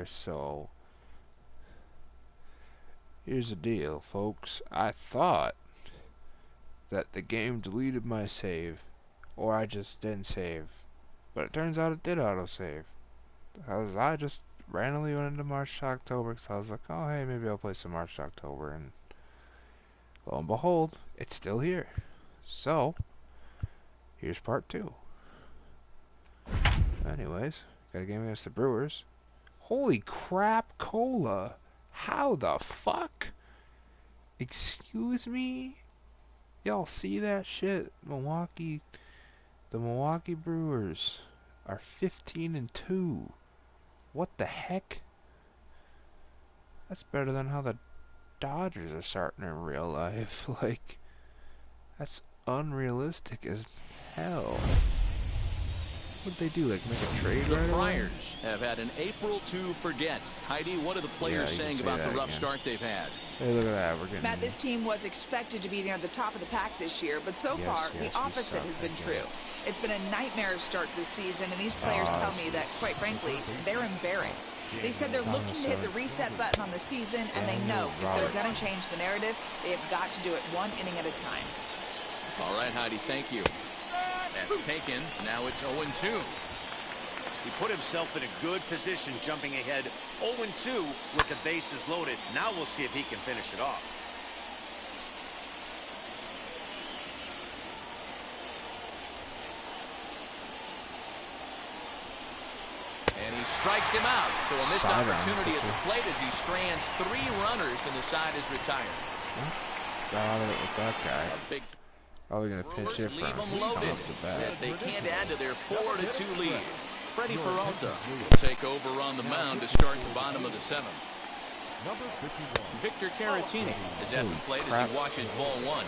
So here's the deal, folks. I thought that the game deleted my save, or I just didn't save, but it turns out it did autosave. I just randomly went into March to October because I was like, oh hey, maybe I'll play some March to October, and lo and behold, it's still here. So here's part 2. Anyways, got a game against the Brewers. Holy crap, Cola! How the fuck? Excuse me? Y'all see that shit? The Milwaukee Brewers are 15-2. What the heck? That's better than how the Dodgers are starting in real life. Like, that's unrealistic as hell. What'd they do? Like make a trade? The Friars have had an April to forget. Heidi, what are the players saying about the rough start they've had? Hey, look at that. We're getting... Matt, this team was expected to be near the top of the pack this year, but so far, the opposite has been true. It's been a nightmare start to the season, and these players tell me that, quite frankly, they're embarrassed. They said they're looking to hit the reset button on the season, and they know if they're going to change the narrative, they have got to do it one inning at a time. All right, Heidi, thank you. That's taken. Now it's 0-2. He put himself in a good position, jumping ahead 0-2 with the bases loaded. Now we'll see if he can finish it off. And he strikes him out. So a missed opportunity at the plate as he strands 3 runners and the side is retired. Got it with that guy. A big Probably gonna pinch it leave from them loaded the bat. as they can't add to their 4-2 lead. Freddie Peralta will take over on the mound to start the bottom of the 7th. Victor Caratini is at the plate as he watches ball 1.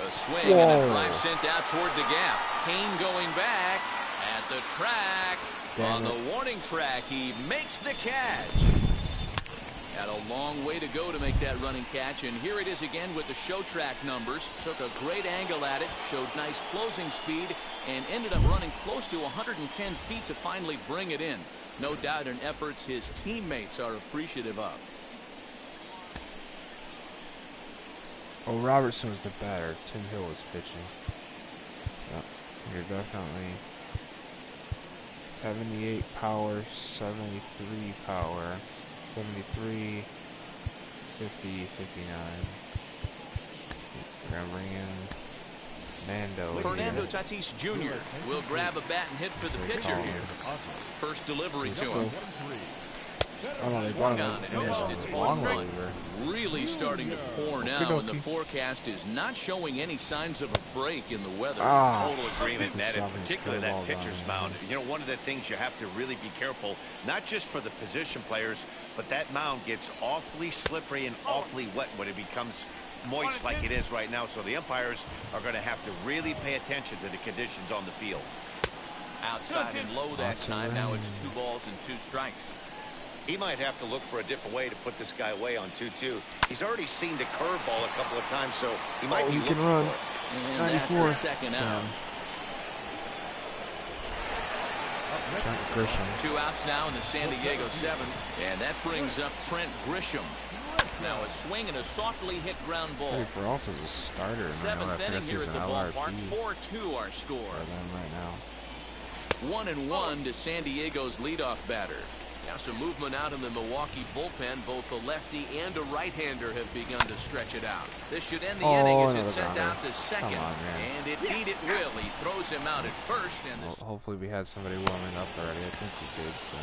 A swing and a drive sent out toward the gap. Kane going back at the track. On the warning track, he makes the catch. Had a long way to go to make that running catch, and here it is again with the show track numbers. Took a great angle at it, showed nice closing speed, and ended up running close to 110 feet to finally bring it in. No doubt in efforts his teammates are appreciative of. Oh, Robertson was the batter. Tim Hill was pitching. Yep, you're definitely 78 power, 73 power. 73, 50, 59. We're going to bring in Mando. Fernando Tatis Jr. will grab a bat and hit for the pitcher here. First delivery to him. Swung on and missed. It's 0-1. Really starting to pour now, and the forecast is not showing any signs of a break in the weather. Total agreement, Matt, and particularly that pitcher's mound. You know, one of the things you have to really be careful, not just for the position players, but that mound gets awfully slippery and awfully wet when it becomes moist like it is right now. So the umpires are going to have to really pay attention to the conditions on the field. Outside and low that time. Now it's 2 balls and 2 strikes. He might have to look for a different way to put this guy away on 2-2. He's already seen the curveball a couple of times, so he might be looking for it. And that's the second out. Trent Grisham. 2 outs now in the San Diego 7th, and that brings up Trent Grisham. Now a swing and a softly hit ground ball. Freddie Peralta's a starter. 7th inning here at the ballpark. 4-2 our score. Right now. 1-1 to San Diego's leadoff batter. Now some movement out in the Milwaukee bullpen. Both the lefty and a right-hander have begun to stretch it out. This should end the inning as it's sent out to second. And indeed it will. He throws him out at first. And hopefully we had somebody warming up already. I think we did. So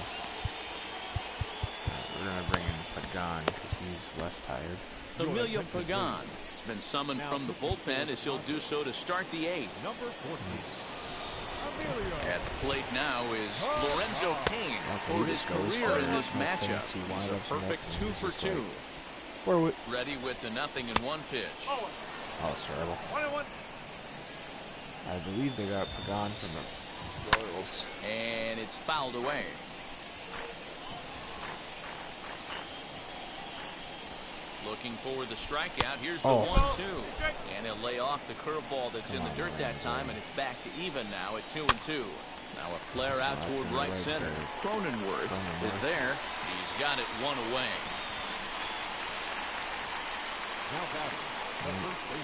we're going to bring in Pagan because he's less tired. Emilio Pagan has been summoned from the bullpen as he'll do so to start the 8th. At the plate now is Lorenzo Kane for his career in this matchup. He's a perfect 2 for 2. Ready with the 0-1 pitch. Oh, it's terrible. I believe they got Pagan from the Royals. And it's fouled away. Looking for the strikeout. Here's the 1-2. And he'll lay off the curveball that's in the dirt that time, and it's back to even now at 2-2. Now a flare out toward right center. Cronenworth is there. He's got it one away.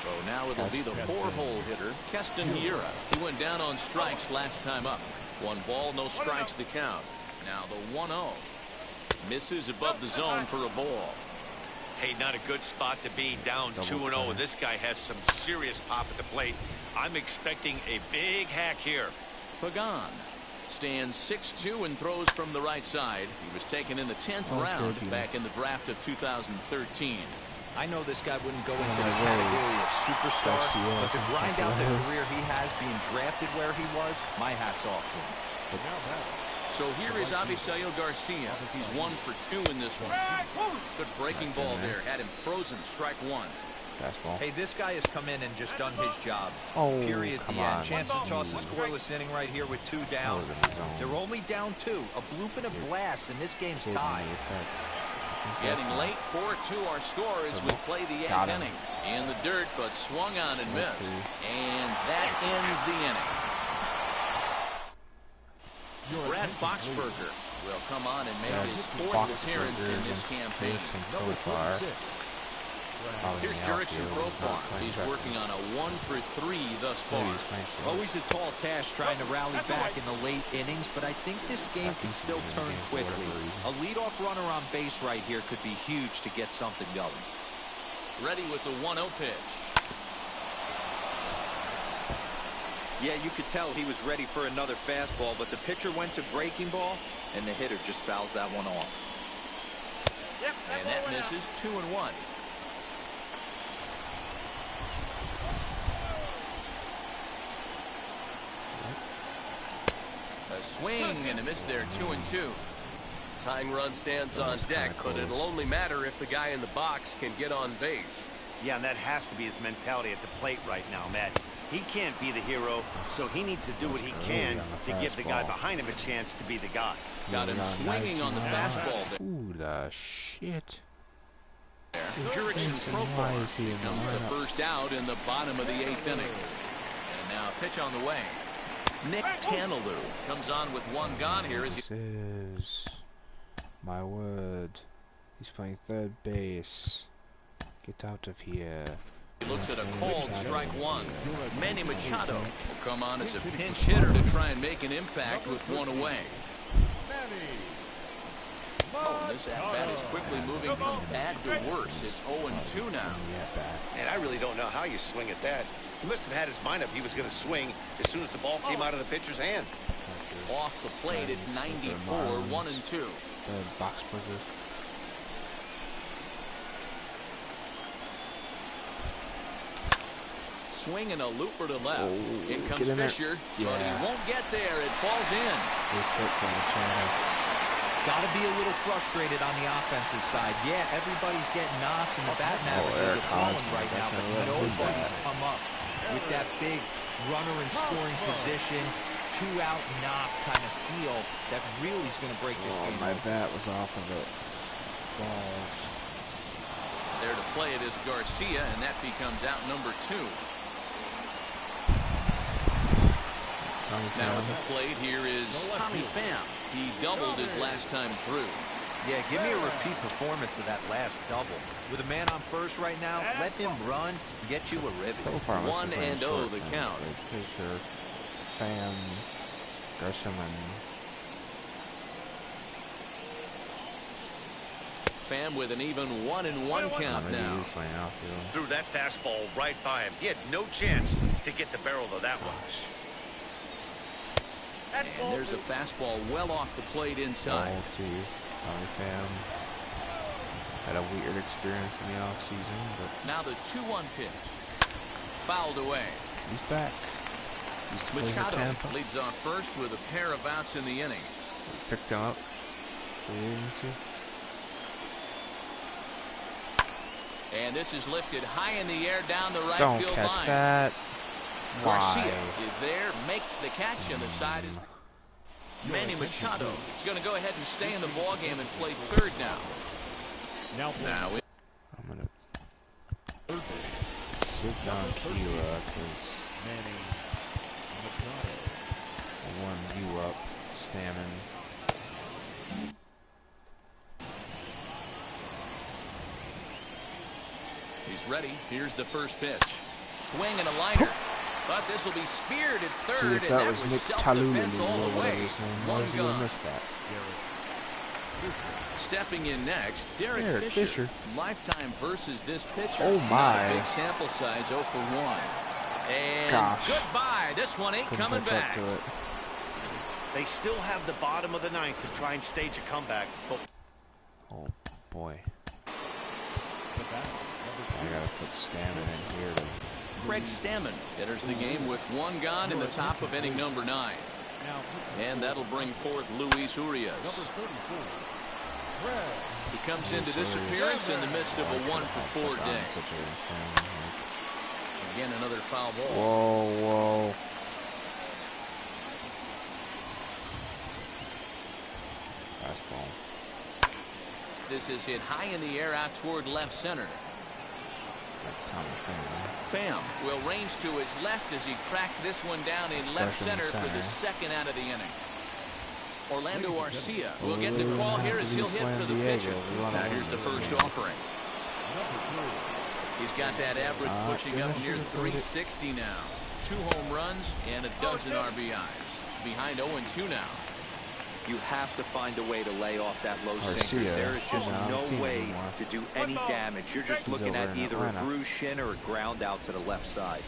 So now it'll be the 4-hole hitter, Kessinger, who went down on strikes last time up. 1 ball, no strikes the count. Now the 1-0. Misses above the zone for a ball. Hey, not a good spot to be, down 2-0, and this guy has some serious pop at the plate. I'm expecting a big hack here. Pagan stands 6'2" and throws from the right side. He was taken in the 10th round back in the draft of 2013. I know this guy wouldn't go into the category of superstar, but to grind out the career he has being drafted where he was, my hat's off to him. So here is Avisail Garcia. He's 1 for 2 in this one. Good breaking ball there. Had him frozen. Strike 1. Fastball. Hey, this guy has come in and just done his job. Oh, period. The end. Chance to toss a scoreless inning right here with 2 down. They're only down 2. A bloop and a blast, and this game's tied. Getting late, 4-2 our score as we play the 8th inning. In the dirt, but swung on and missed. And that ends the inning. Brad Boxberger will come on and make his 4th appearance in this campaign. Here's Jurickson Profar. He's working on a 1 for 3 thus far. Always a tall task trying to rally back in the late innings, but I think this game can still turn quickly. A leadoff runner on base right here could be huge to get something going. Ready with the 1-0 pitch. Yeah, you could tell he was ready for another fastball, but the pitcher went to breaking ball, and the hitter just fouls that one off. And that misses. 2-1. A swing and a miss there. 2-2. Tying run stands on deck, but it'll only matter if the guy in the box can get on base. Yeah, and that has to be his mentality at the plate right now, Matt. He can't be the hero, so he needs to do what he can to give the guy behind him a chance to be the guy. Got him swinging on the fastball. Ooh, the shit. Jurickson Profar becomes the first out in the bottom of the 8th inning. And now pitch on the way. Nick Tanalou comes on with 1 gone here as he... This is my word. He's playing third base. Get out of here. He looks at a called strike 1. Manny Machado will come on as a pinch hitter to try and make an impact with 1 away. Oh, this at-bat is quickly moving from bad to worse. It's 0-2 now. And I really don't know how you swing at that. He must have had his mind up he was going to swing as soon as the ball came out of the pitcher's hand. Off the plate at 94, 1-2. Boxberger. Swing and a looper to left. In comes in Fisher, but he won't get there. It falls in. Got to be a little frustrated on the offensive side. Yeah, everybody's getting knocks, and the batting averages are falling right now, but nobody's come up with that big runner in scoring position, 2-out knock kind of feel that really is going to break this game. My bat was off of it. Balls. There to play it is Garcia, and that becomes out number 2. Now at the plate here is Tommy Pham. He doubled his last time through. Yeah, give me a repeat performance of that last double. With a man on first right now, let him run, get you a ribby. 1-0 the count. Fisher, Pham, Grisham, Pham with an even 1-1 count now. Threw that fastball right by him. He had no chance to get the barrel of that one. And there's a fastball well off the plate inside. Tommy Pham had a weird experience in the offseason, but now the 2-1 pitch. Fouled away. He's back. Machado leads off first with a pair of outs in the inning. Picked him up. And this is lifted high in the air down the right Don't field catch line. That. Garcia is there, makes the catch, and the side is Manny Machado. He's going to go ahead and stay in the ball game and play third now. I'm gonna give John Kira because I warm you up, Stammen. He's ready. Here's the first pitch. Swing and a liner. But this will be speared at third, and that was self-defense all the way. One gone. Missed that. Stepping in next, Derek Fisher. Lifetime versus this pitcher. Oh my. Not a big sample size, 0 for 1. And goodbye. This one ain't coming back. They still have the bottom of the ninth to try and stage a comeback. But oh boy. I gotta put Stammen in here to... Craig Stammen enters the game with 1 gone in the top of inning number 9. And that'll bring forth Luis Urias. He comes into this appearance in the midst of a 1 for 4 day. Again, another foul ball. Whoa. Fastball. This is hit high in the air out toward left center. That's Tommy Pham will range to his left as he tracks this one down in left center for the second out of the inning. Orlando Arcia will get the call here as he'll hit for the pitcher. Now here's the first offering. He's got that average pushing up near 360 now. 2 home runs and a dozen RBIs. Behind 0-2 now. You have to find a way to lay off that low sinker. There is just no way to do any damage. You're just looking at either a bruised shin or a ground out to the left side.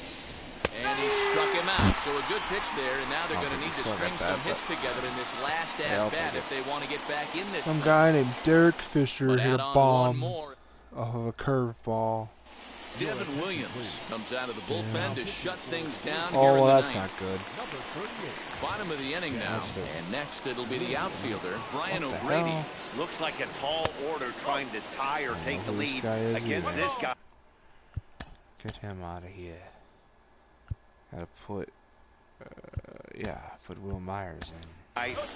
And he struck him out. So a good pitch there, and now they're going to need to string some hits together in this last at-bat if they want to get back in this. Some guy named Derek Fisher hit a bomb off of a curveball. Devin Williams comes out of the bullpen to shut things down here in the that's ninth. Not good. Bottom of the inning now, and next it'll be the outfielder, Brian O'Grady. Looks like a tall order trying to tie or take the lead against this guy. Get him out of here. Gotta put, put Will Myers in.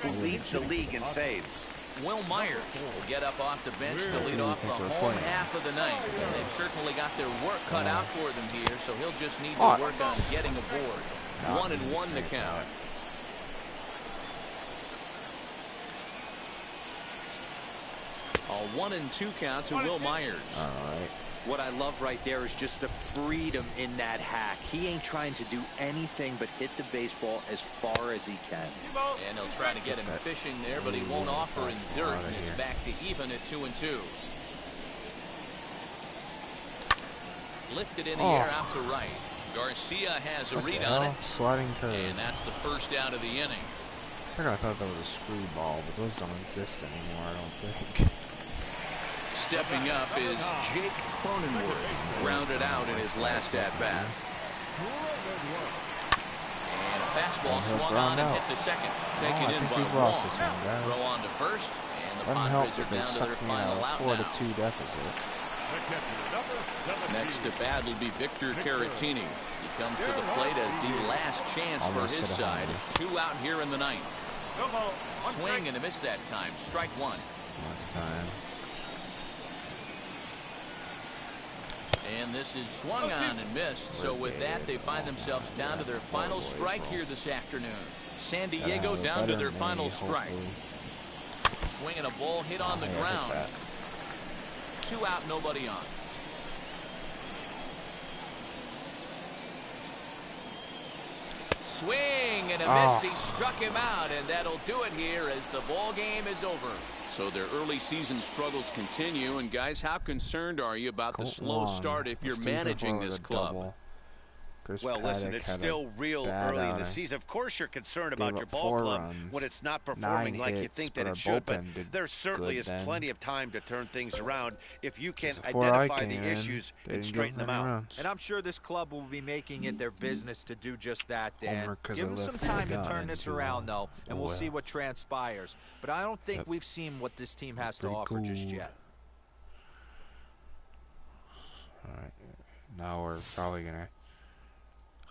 Who leads the league in saves. Will Myers will get up off the bench to lead off the home half of the ninth. And they've certainly got their work cut out for them here, so he'll just need to work on getting aboard. 1-1 to count. A 1-2 count to Will Myers. All right. What I love right there is just the freedom in that hack. He ain't trying to do anything but hit the baseball as far as he can. And he'll try to get him fishing there, but he won't offer in dirt, and it's back to even at 2-2. Lifted in the air out to right. Garcia has a read on it. Sliding curve. And that's the first out of the inning. I thought that was a screwball, but those don't exist anymore, I don't think. Stepping up is Jake Cronenworth, grounded out in his last at-bat. And a fastball swung on and hit to second. Taken in by Wong. Throw on to first, and the Padres are down to their final out now. 4-2 deficit. Next to bat will be Victor Caratini. He comes to the plate as the last chance for his side. 2 out here in the ninth. Swing and a miss that time. Strike 1. Last time. And this is swung on and missed. So with that, they find themselves down to their final strike here this afternoon. San Diego down to their final strike. Swinging a ball hit on the ground. 2 out, nobody on. Swing and a miss. He struck him out, and that'll do it here as the ball game is over. So their early season struggles continue, and guys, how concerned are you about the slow start if you're managing this club? Well, listen, it's still real early in the season. Of course you're concerned about your ball club when it's not performing like you think that it should, but there certainly is plenty of time to turn things around if you can identify the issues and straighten them out. And I'm sure this club will be making it their business to do just that, Dan. Give them some time to turn this around, though, and we'll see what transpires. But I don't think we've seen what this team has to offer just yet. All right, now we're probably going to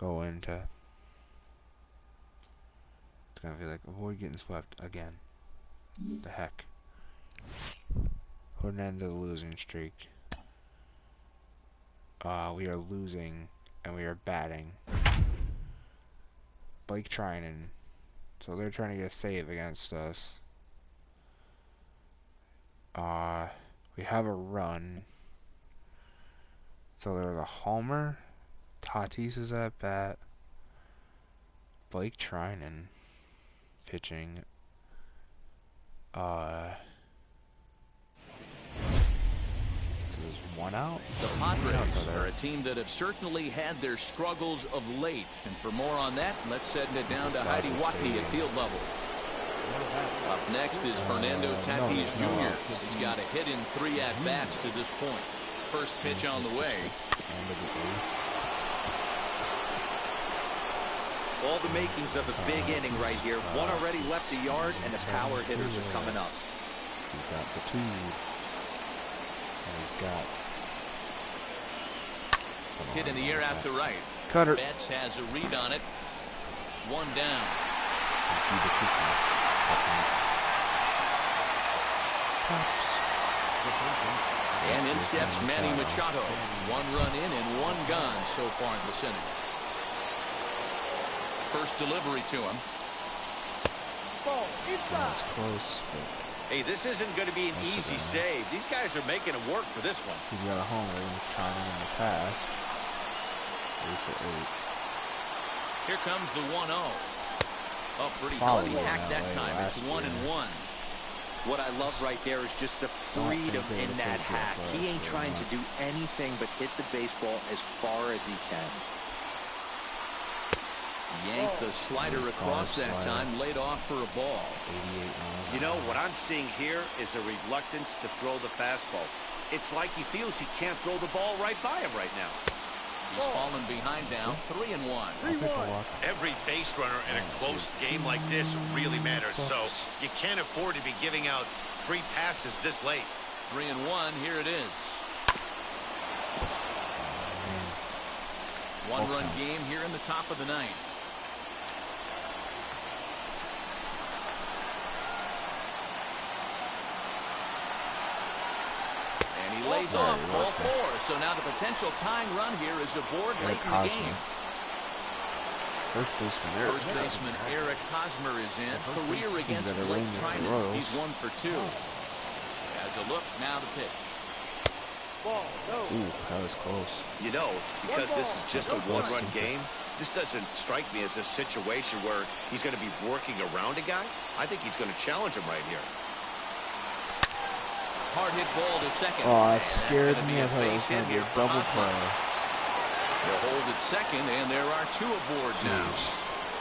go into, it's gonna be like avoid getting swept again. The heck. Putting an end to the losing streak. We are losing and we are batting. Blake Trinan. So they're trying to get a save against us. We have a run. So there's a homer. Tatis is at bat. Blake Trinan pitching. So there's one out. The Padres are a team that have certainly had their struggles of late. And for more on that, let's send it down to Heidi Wapi at field level. Up next is Fernando Tatis Jr. He's got a hit in 3 at-bats to this point. First pitch on the way. All the makings of a big inning right here. One already left the yard, and the power hitters are coming up. He's got the 2. And he's got... Hit in the air out to right. Cutter. Betts has a read on it. 1 down. And in steps Manny Machado. 1 run in and 1 gone so far in this inning. First delivery to him. That's close. Hey, this isn't going to be an easy save. These guys are making it work for this one. He's got a homer and he's trying in the pass. 8 for 8. Here comes the 1-0. Oh, pretty Follow bloody hack that time. It's 1-1. What I love right there is just the freedom in that hack. He ain't trying to do anything but hit the baseball as far as he can. Yanked the slider across that time, laid off for a ball. You know, what I'm seeing here is a reluctance to throw the fastball. It's like he feels he can't throw the ball right by him right now. He's fallen behind now, 3-1. Every base runner in a close game like this really matters, so you can't afford to be giving out free passes this late. 3-1, here it is. 1-run game here in the top of the 9th. He lays off ball 4, so now the potential tying run here is aboard late in the game. First baseman Eric Hosmer is in. Career against Blake Trinan. He's 1 for 2. Has a look, now the pitch. Ooh, that was close. You know, because this is just a 1-run game, this doesn't strike me as a situation where he's going to be working around a guy. I think he's going to challenge him right here. Hard hit ball to second. Oh, that scared me. I thought it was going to be a double play. They'll hold at second, and there are 2 aboard now.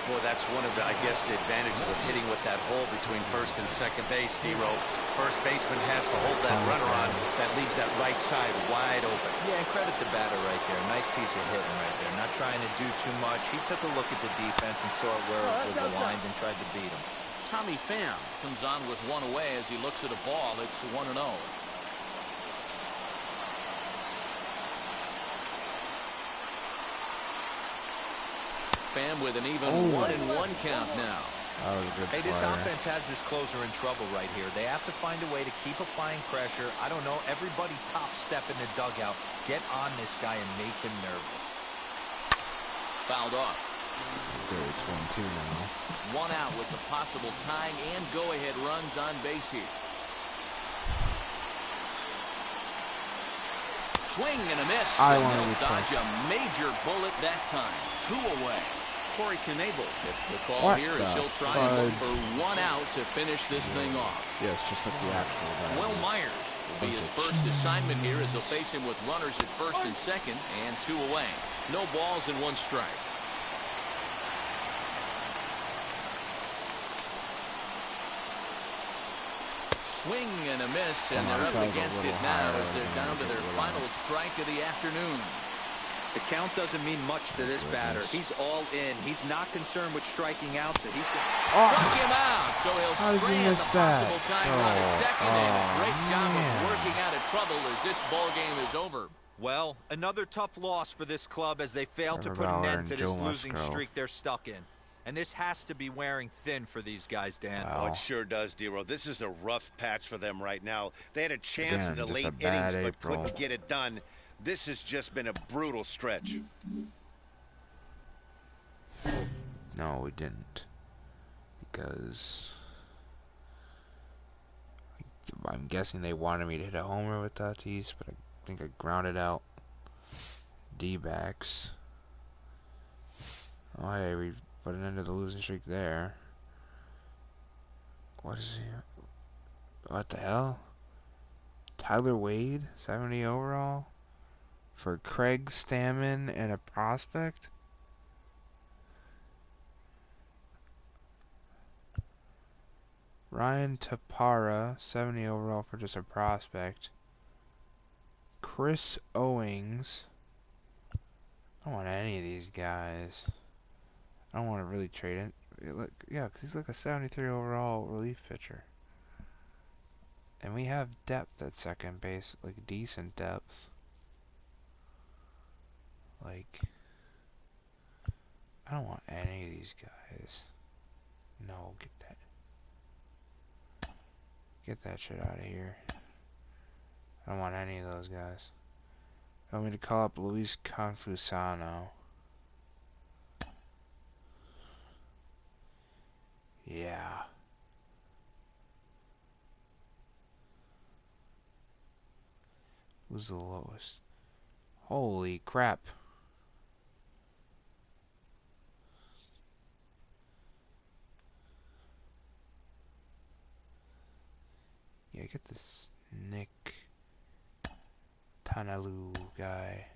Boy, that's one of the, I guess, the advantages of hitting with that hole between first and second base, D-Row. First baseman has to hold that runner on. That leaves that right side wide open. Yeah, and credit the batter right there. Nice piece of hitting right there. Not trying to do too much. He took a look at the defense and saw where it was aligned and tried to beat him. Tommy Pham comes on with 1 away as he looks at a ball. It's 1-0. Pham with an even 1-1 count now. That was a good Hey, this flyer. offense has this closer in trouble right here. They have to find a way to keep applying pressure. I don't know. Everybody top step in the dugout. Get on this guy and make him nervous. Fouled off. It's 1-2 now. 1 out with the possible tying and go-ahead runs on base here. Swing and a miss. I and want they'll to dodge a major bullet that time. 2 away. Corey Knebel gets the call here as he'll try and look for 1 out to finish this thing off. Yes, just like the actual guy. Will Myers will be his first assignment here as he'll face him with runners at first and second and 2 away. No balls and 1 strike. Swing and a miss, and they're up against it now as they're down to their final strike of the afternoon. The count doesn't mean much to this batter. He's all in. He's not concerned with striking out, so he's going to struck him out, so he'll strand the possible tying run at second, and a great job of working out of trouble as this ball game is over. Well, another tough loss for this club as they fail to put an end to this losing streak they're stuck in. And this has to be wearing thin for these guys, Dan. Oh, it sure does, D-Row. This is a rough patch for them right now. They had a chance in the late innings, but couldn't get it done. This has just been a brutal stretch. No, we didn't. Because I'm guessing they wanted me to hit a homer with Tatis, but I think I grounded out. D-backs. Oh, hey, we put an end to the losing streak there. What is he? What the hell? Tyler Wade, 70 overall? For Craig Stammen and a prospect? Ryan Tapara, 70 overall for just a prospect. Chris Owings. I don't want any of these guys. I don't want to really trade it. Yeah, because he's like a 73 overall relief pitcher. And we have depth at second base, like decent depth. Like, I don't want any of these guys. No, get that shit out of here. I don't want any of those guys. I want me to call up Luis Confusano. Yeah. Who's the lowest? Holy crap. Yeah, get this Nick Tanalu guy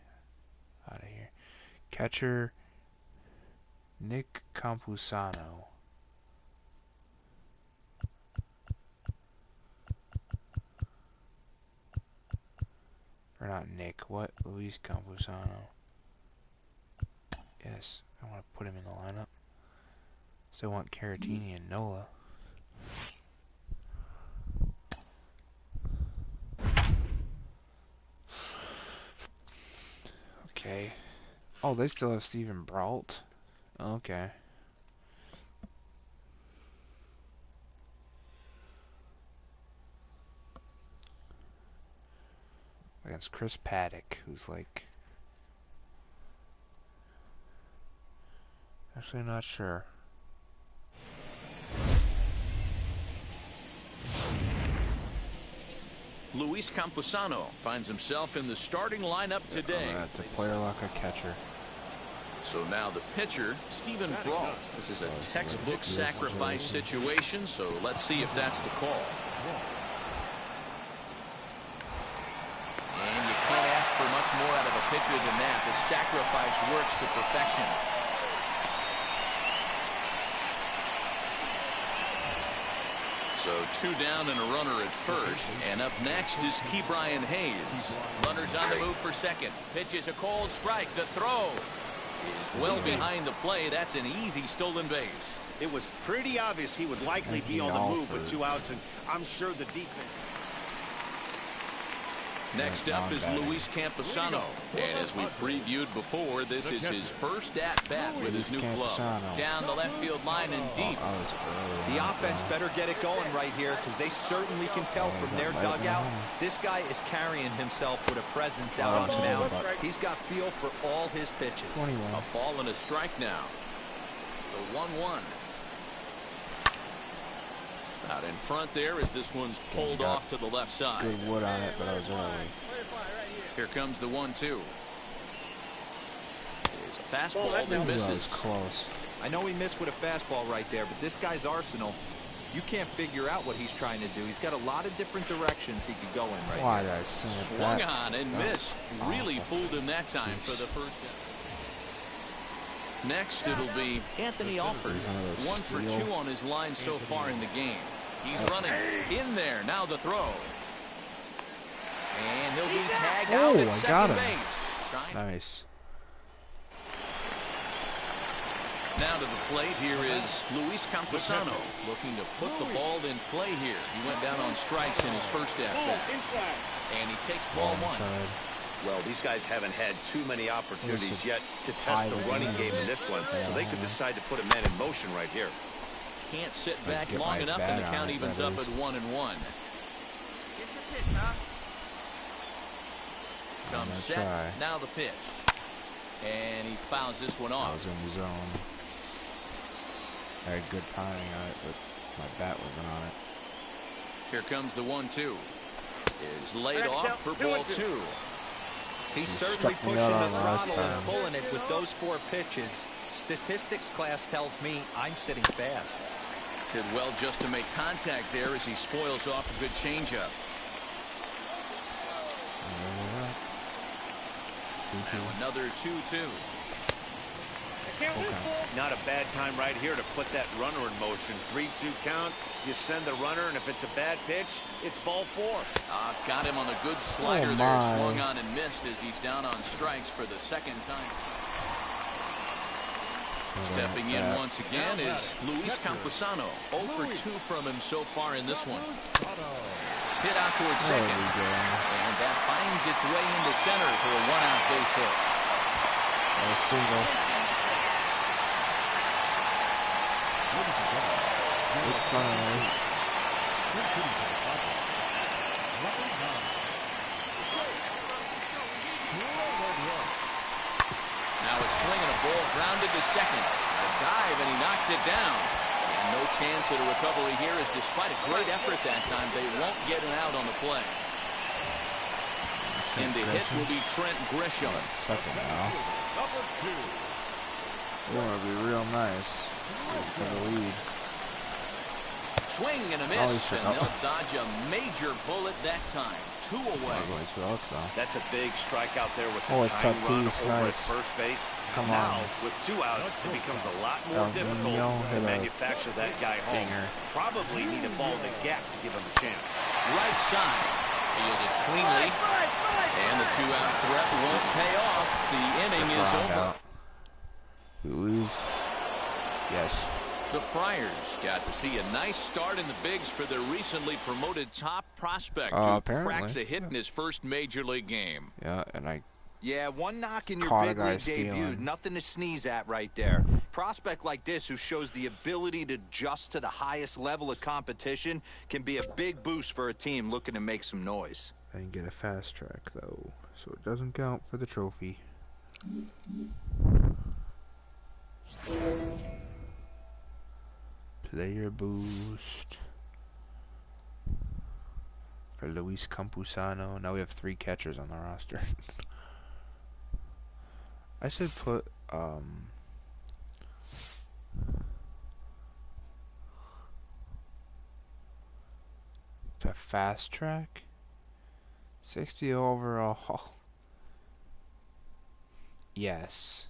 out of here. Catcher Nick Campusano. Or not Nick, what? Luis Campusano. Yes, I want to put him in the lineup. Still want Caratini and Nola. Okay. Oh, they still have Steven Brault. Okay. Against Chris Paddock, who's like... Actually not sure. Luis Campusano finds himself in the starting lineup today. The player like a catcher. So now the pitcher, Steven Brault. This is a textbook sacrifice situation, so let's see if that's the call. And you can't ask for much more out of a pitcher than that. The sacrifice works to perfection. So 2 down and a runner at first. And up next is Ke'Bryan Hayes. Runners on the move for second. Pitch is a cold strike. The throw is well behind the play. That's an easy stolen base. It was pretty obvious he would likely be on the move with 2 outs, and I'm sure the defense. Next up is Luis Campusano. And as we previewed before, this is his first at-bat with his new club. Down the left field line and deep. The offense better get it going right here, because they certainly can tell from their dugout. This guy is carrying himself with a presence out on the mound. He's got feel for all his pitches. A ball and a strike now. The 1-1. Out in front there as this one's pulled off to the left side. Good wood on it, but I was early. Here comes the 1-2. It's a fastball that misses. Close. I know he missed with a fastball right there, but this guy's arsenal, you can't figure out what he's trying to do. He's got a lot of different directions he could go in right Why here. did I sing it Swung back? on and missed. Really fooled him that time for the first down. Next, it'll be Anthony Alford. 1 for 2 on his line so far in the game. He's running in there. Now the throw. And he'll be tagged out at second base. Nice. Now to the plate, here is Luis Campusano looking to put the ball in play here. He went down on strikes in his first at-bat. And he takes ball 1. Well, these guys haven't had too many opportunities yet to test the running game in this one, so they could decide to put a man in motion right here. Can't sit back long enough, and the count evens up at 1-1. Comes set. Now the pitch. And he fouls this one off. I was in the zone. I had good timing on it, but my bat wasn't on it. Here comes the 1-2. Is laid off for ball 2. He's certainly pushing the throttle and pulling it with those 4 pitches. Statistics class tells me I'm sitting fast. Did well just to make contact there as he spoils off a good changeup. Now another 2-2. Not a bad time right here to put that runner in motion. 3-2 count. You send the runner, and if it's a bad pitch, it's ball 4. Got him on a good slider there. Swung on and missed as he's down on strikes for the second time. Stepping in once again is Luis Campusano. 0 for 2 from him so far in this one. Hit out towards second. And that finds its way into center for a 1-out base hit. A single. It's fine. Now a swing and a ball grounded to second. A dive and he knocks it down. And no chance at a recovery here, as despite a great effort that time, they won't get an out on the play. And the hit will be Trent Grisham. Second now. We want to be real nice for the lead. Swing and a miss, and they'll dodge a major bullet that time. 2 away. That's a big strikeout there with the tying run over at first base. Now, with 2 outs, it becomes a lot more difficult to manufacture that guy home. Probably need a ball in the gap to give him a chance. Right side. Fielded cleanly. And the 2-out threat won't pay off. The inning is over. We lose. Yes. The Friars got to see a nice start in the bigs for their recently promoted top prospect who cracks a hit in his first major league game. Yeah, one knock in your big league debut, nothing to sneeze at right there. Prospect like this who shows the ability to adjust to the highest level of competition can be a big boost for a team looking to make some noise. I didn't get a fast track though, so it doesn't count for the trophy. Player boost for Luis Campusano. Now we have 3 catchers on the roster. I should put the fast track 60 overall. Yes.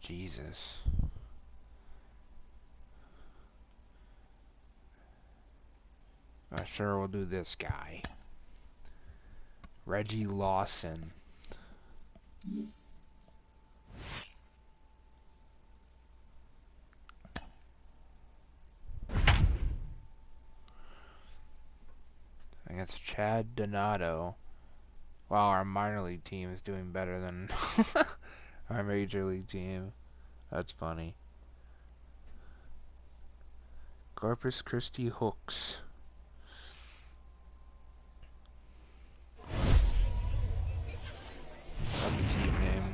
Jesus. Sure, we'll do this guy. Reggie Lawson. Against Chad Donato. Wow, our minor league team is doing better than our major league team. That's funny. Corpus Christi Hooks. That's the team name.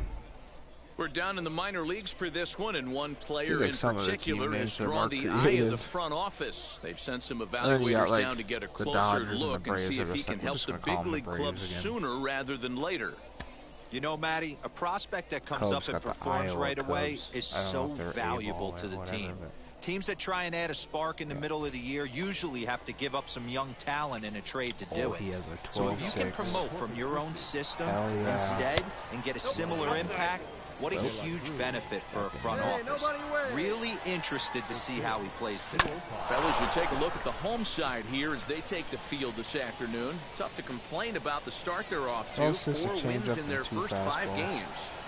We're down in the minor leagues for this one, and one player in particular has drawn the eye of the front office. They've sent some evaluators down to get a closer look and see if he can help the big league club sooner rather than later. You know, Matty, a prospect that comes up and performs right away is so valuable to the team. Teams that try and add a spark in the middle of the year usually have to give up some young talent in a trade to do it. So if you can promote from your own system instead and get a similar impact, what a huge benefit for a front office. Really interested to see how he plays today. Fellas, you take a look at the home side here as they take the field this afternoon. Tough to complain about the start they're off to. 4 wins in their first 5 games.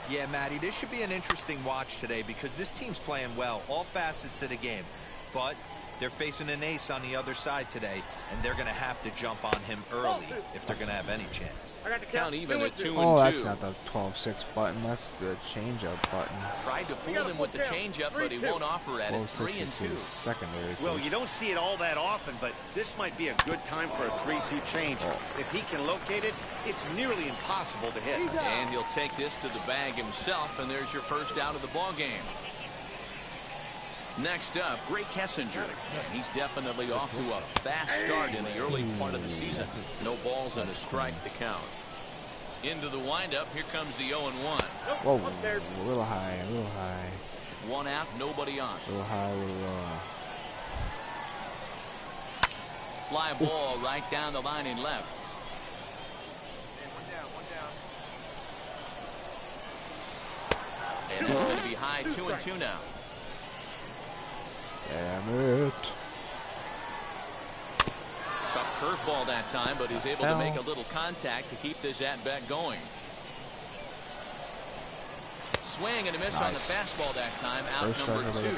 Yeah, Matty, this should be an interesting watch today because this team's playing well, all facets of the game. But They're facing an ace on the other side today, and they're going to have to jump on him early if they're going to have any chance. Count even at 2-2. Oh, that's not the 12-6 button. That's the changeup button. Tried to fool him with the changeup, but he won't offer at it. 3-2. Secondary. Well, you don't see it all that often, but this might be a good time for a 3-2 change. If he can locate it, it's nearly impossible to hit. And he'll take this to the bag himself, and there's your first out of the ball game. Next up, great Kessinger. He's definitely off to a fast start in the early part of the season. No balls and a strike to count. Into the windup, here comes the 0-1. Whoa, a little high, a little high. One out, nobody on. A little high, a little low. Fly ball right down the line and left. And it's going to be high, 2-2 now. Damn it. Tough curveball that time, but he's able to make a little contact to keep this at-bat going. Swing and a miss on the fastball that time. Out number 2.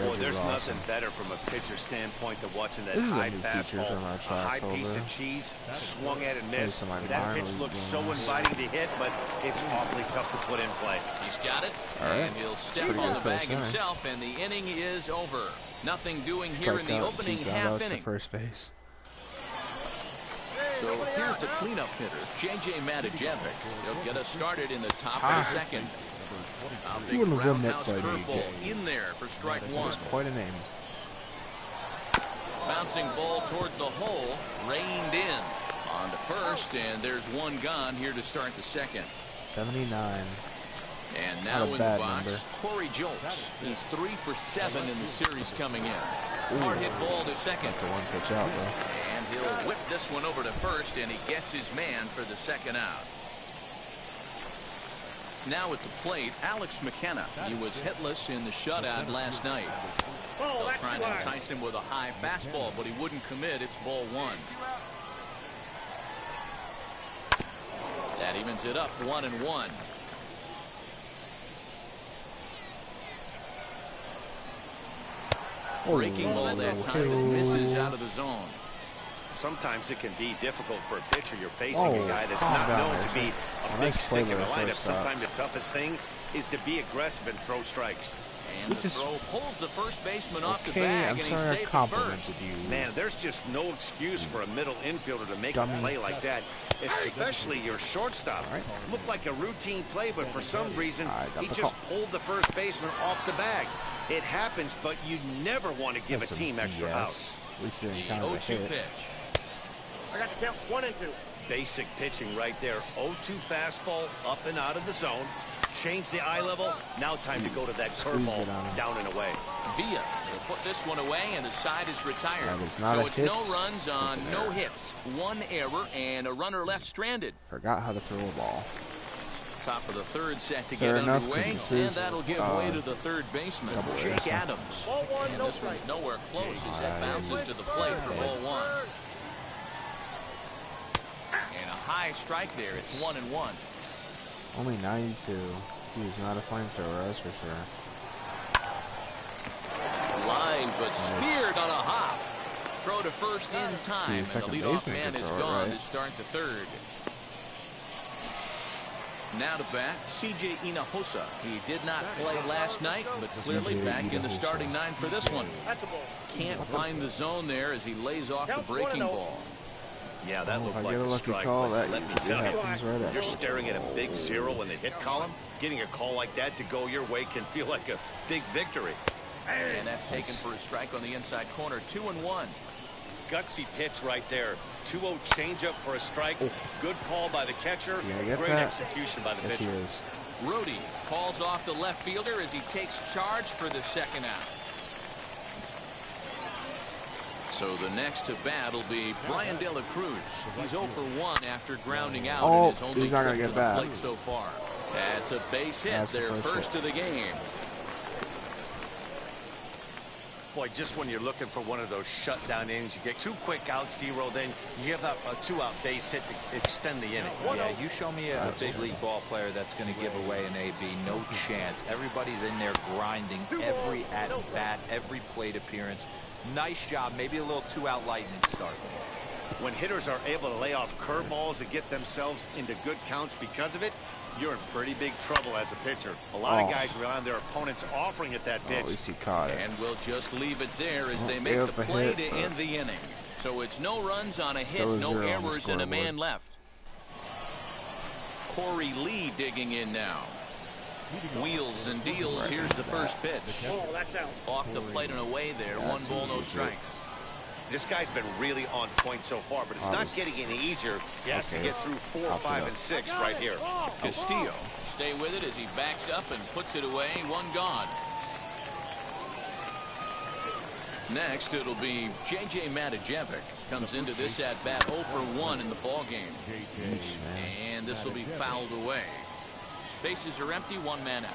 Well, there's nothing better from a pitcher standpoint than watching that high fastball, a high piece of cheese, swung at and missed. That pitch looks so inviting to hit, but it's awfully tough to put in play. He's got it, and he'll step on the bag himself, and the inning is over. Nothing doing here in the opening half inning. First base. So here's the cleanup hitter, J.J. Matajevic. He'll get us started in the top of the second. A big roundhouse curveball in there for strike one. Quite a name. Bouncing ball toward the hole, reined in. On to first, and there's one gone here to start the second. 79. And now in the box, Corey Jolts. He's 3 for 7 in the series coming in. Hard hit ball to second. That's a one pitch out, though. And he'll whip this one over to first, and he gets his man for the second out. Now at the plate, Alex McKenna. He was hitless in the shutout last night. They'll try and entice him with a high fastball, but he wouldn't commit. It's ball one. That evens it up, 1-1. Breaking ball that time, it misses out of the zone. Sometimes it can be difficult for a pitcher. You're facing a guy that's not known to be a big stick in the lineup. Sometimes the toughest thing is to be aggressive and throw strikes. And the throw pulls the first baseman off the bag, and he's safe at first. Man, there's just no excuse for a middle infielder to make a play like that, especially your shortstop. Looked like a routine play, but for some reason, he just pulled the first baseman off the bag. It happens, but you never want to give a team extra outs. The 0-2 pitch. I got to count 1 and 2. Basic pitching right there. 0-2 fastball up and out of the zone. Change the eye level. Now time to go to that curveball down and away. Villa will put this one away, and the side is retired. So it's no runs on no hits. 1 error and a runner left stranded. Forgot how to throw a ball. Top of the third set to get underway, and that'll give way to the third baseman, Jake Adams. And this one's nowhere close as that bounces to the plate for ball one. And a high strike there. It's 1-1. Only 92. He's not a flamethrower, that's for sure. Lined but speared on a hop. Throw to first in time, and the leadoff man is gone to start the third. Now to bat, C.J. Hinojosa. He did not play last night, but clearly back in the starting 9 for this one. Can't find the zone there as he lays off the breaking ball. Yeah, that looked like a strike, but let me tell you, you're staring at a big 0 in the hit column. Getting a call like that to go your way can feel like a big victory. And that's taken for a strike on the inside corner, 2-1. Gutsy pitch right there. 2-0 changeup for a strike. Good call by the catcher. Great execution by the pitcher. Rudy calls off the left fielder as he takes charge for the second out. So the next to bat will be Brian De La Cruz. He's 0 for 1 after grounding out in his only trip to the plate so far. That's a base hit, their first of the game. Boy, just when you're looking for one of those shutdown innings, you get 2 quick outs, D-roll, then you give up a 2-out base hit to extend the inning. Yeah, you show me a big league ball player that's going to give away an AB. No chance. Everybody's in there grinding every at-bat, every plate appearance. Nice job. Maybe a little 2-out lightning start. When hitters are able to lay off curveballs and get themselves into good counts because of it, you're in pretty big trouble as a pitcher. A lot of guys rely on their opponents offering at that pitch. At least he caught it. And we'll just leave it there as they make the play to end the inning. So it's no runs on a hit, no errors, and a man left. Corey Lee digging in now. Wheels and deals. Here's the first pitch. Off the plate and away there. 1 ball, no strikes. This guy's been really on point so far, but it's not getting any easier. He has to get through 4, 5, and 6 right here. Castillo, stay with it as he backs up and puts it away. 1 gone. Next, it'll be J.J. Matajevic. Comes into this at-bat 0 for 1 in the ballgame. And this will be fouled away. Bases are empty, 1 man out.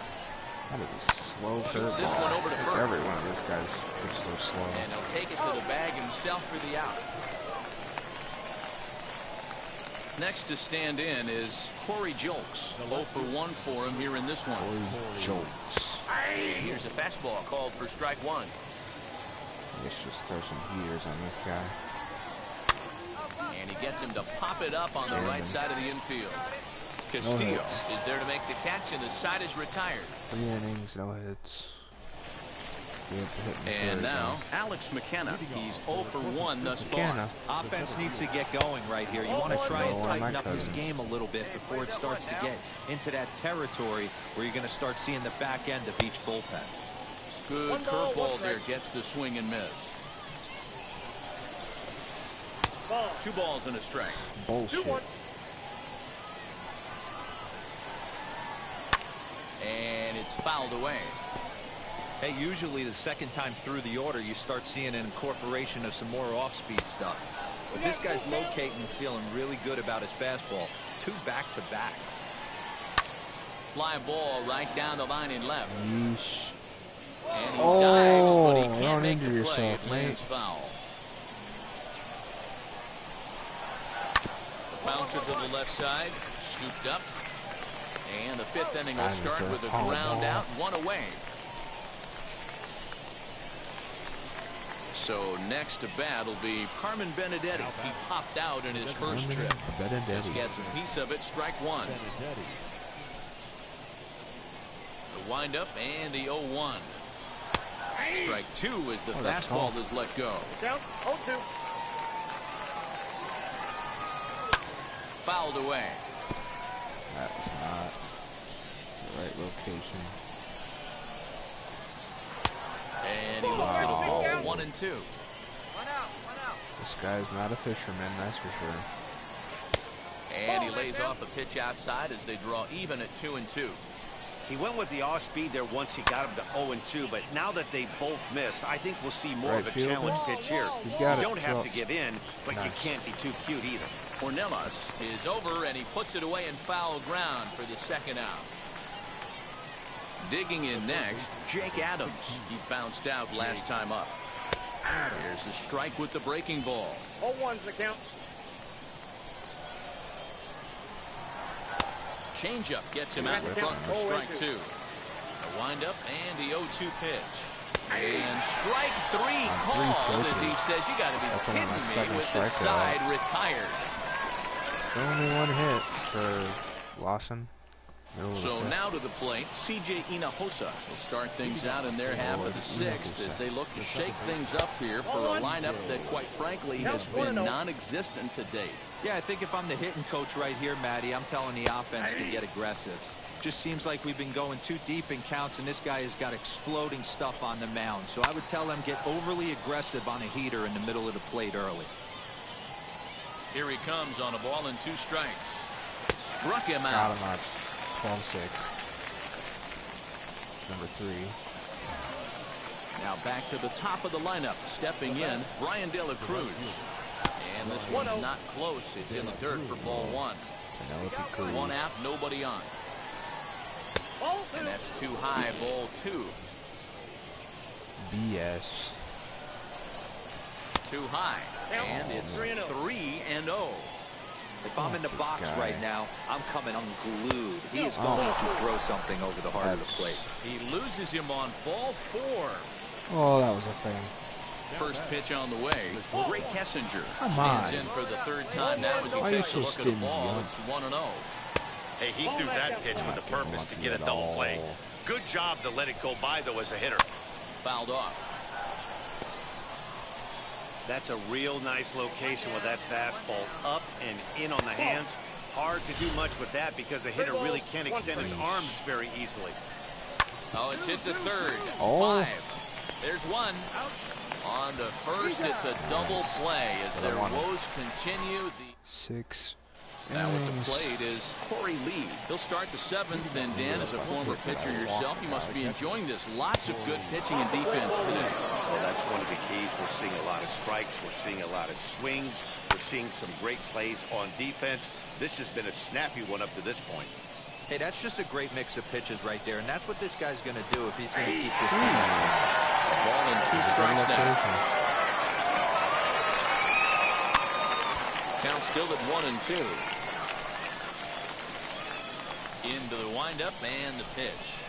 That is a slow curveball. This one over to first. Every one of these guys is so slow. And he'll take it to the bag himself for the out. Next to stand in is Corey Jolks. 0 for 1 for him here in this one. Corey Jolks. And here's a fastball called for strike 1. Let's just throw some heaters on this guy. And he gets him to pop it up on the right side of the infield. Castillo is there to make the catch, and the side is retired. 3 innings, no hits. And now, Alex McKenna. He's 0 for 1 thus far. Offense needs to get going right here. You want to try and tighten up this game a little bit before it starts to get into that territory where you're going to start seeing the back end of each bullpen. Good curveball there, gets the swing and miss. 2 balls and a strike. Bullshit. And it's fouled away. Hey, usually the second time through the order, you start seeing an incorporation of some more off-speed stuff. But this guy's locating and feeling really good about his fastball. 2 back-to-back. Fly ball right down the line in left. Yeesh. And he dives, but he can't don't make injure the play. yourself, It lands foul. Bouncer to the left side, scooped up. And the 5th inning will start with a ground out, 1 away. So next to bat will be Carmen Benedetti. He popped out in his first trip. Just gets a piece of it, strike 1. The windup and the 0-1. Strike 2 as the fastball is let go. Fouled away. That was not the right location. And he looks at a ball, 1 and 2. This guy's not a fisherman, that's for sure. And he lays off a pitch outside as they draw even at 2 and 2. He went with the off speed there once he got him to 0 and 2, but now that they both missed, I think we'll see more of a challenge pitch here. You don't have to give in, but you can't be too cute either. Ornelas is over, and he puts it away in foul ground for the 2nd out. Digging in next, Jake Adams. He bounced out last time up. Here's a strike with the breaking ball. 0-1's the count. Changeup gets him out in front for strike 2. The windup and the 0-2 pitch. And strike 3 called as he says, "You got to be kidding me," with the side retired. Only 1 hit for Lawson. So now to the plate, C.J. Hinojosa will start things out in their half of the 6th as they look to shake things up here for a lineup that, quite frankly, has been non-existent to date. Yeah, I think if I'm the hitting coach right here, Matty, I'm telling the offense to get aggressive. Just seems like we've been going too deep in counts, and this guy has got exploding stuff on the mound. So I would tell them get overly aggressive on a heater in the middle of the plate early. Here he comes on a ball and 2 strikes. Struck him out. Got him out. 12-6. Number 3. Now back to the top of the lineup. Stepping in, Brian De La Cruz. And this one's not close. It's in the dirt for ball 1. 1 out, nobody on. And that's too high, ball 2. BS. too high. And it's 3-0. If I'm in the box right now, I'm coming unglued. He is going to throw something over the heart of the plate. He loses him on ball 4. Oh, that was a thing. First pitch on the way. Ray Kessinger stands in for the third time now as he takes a look at the ball. It's 1-0. Hey, he threw that pitch with a purpose to get a double play. Good job to let it go by, though, as a hitter. Fouled off. That's a real nice location with that fastball up and in on the hands. Hard to do much with that because a hitter really can't extend his arms very easily. Oh, it's hit to third. 5. There's one. On the first, it's a double play as their woes continue. 6. Now with the plate is Corey Lee. He'll start the 7th, and Dan, as a former pitcher yourself, you must be enjoying this. Lots of good pitching and defense today. Well, that's one of the keys. We're seeing a lot of strikes. We're seeing a lot of swings. We're seeing some great plays on defense. This has been a snappy one up to this point. Hey, that's just a great mix of pitches right there, and that's what this guy's going to do if he's going to keep this team. Ball and 2 strikes now. Count still at 1-2. Into the windup and the pitch.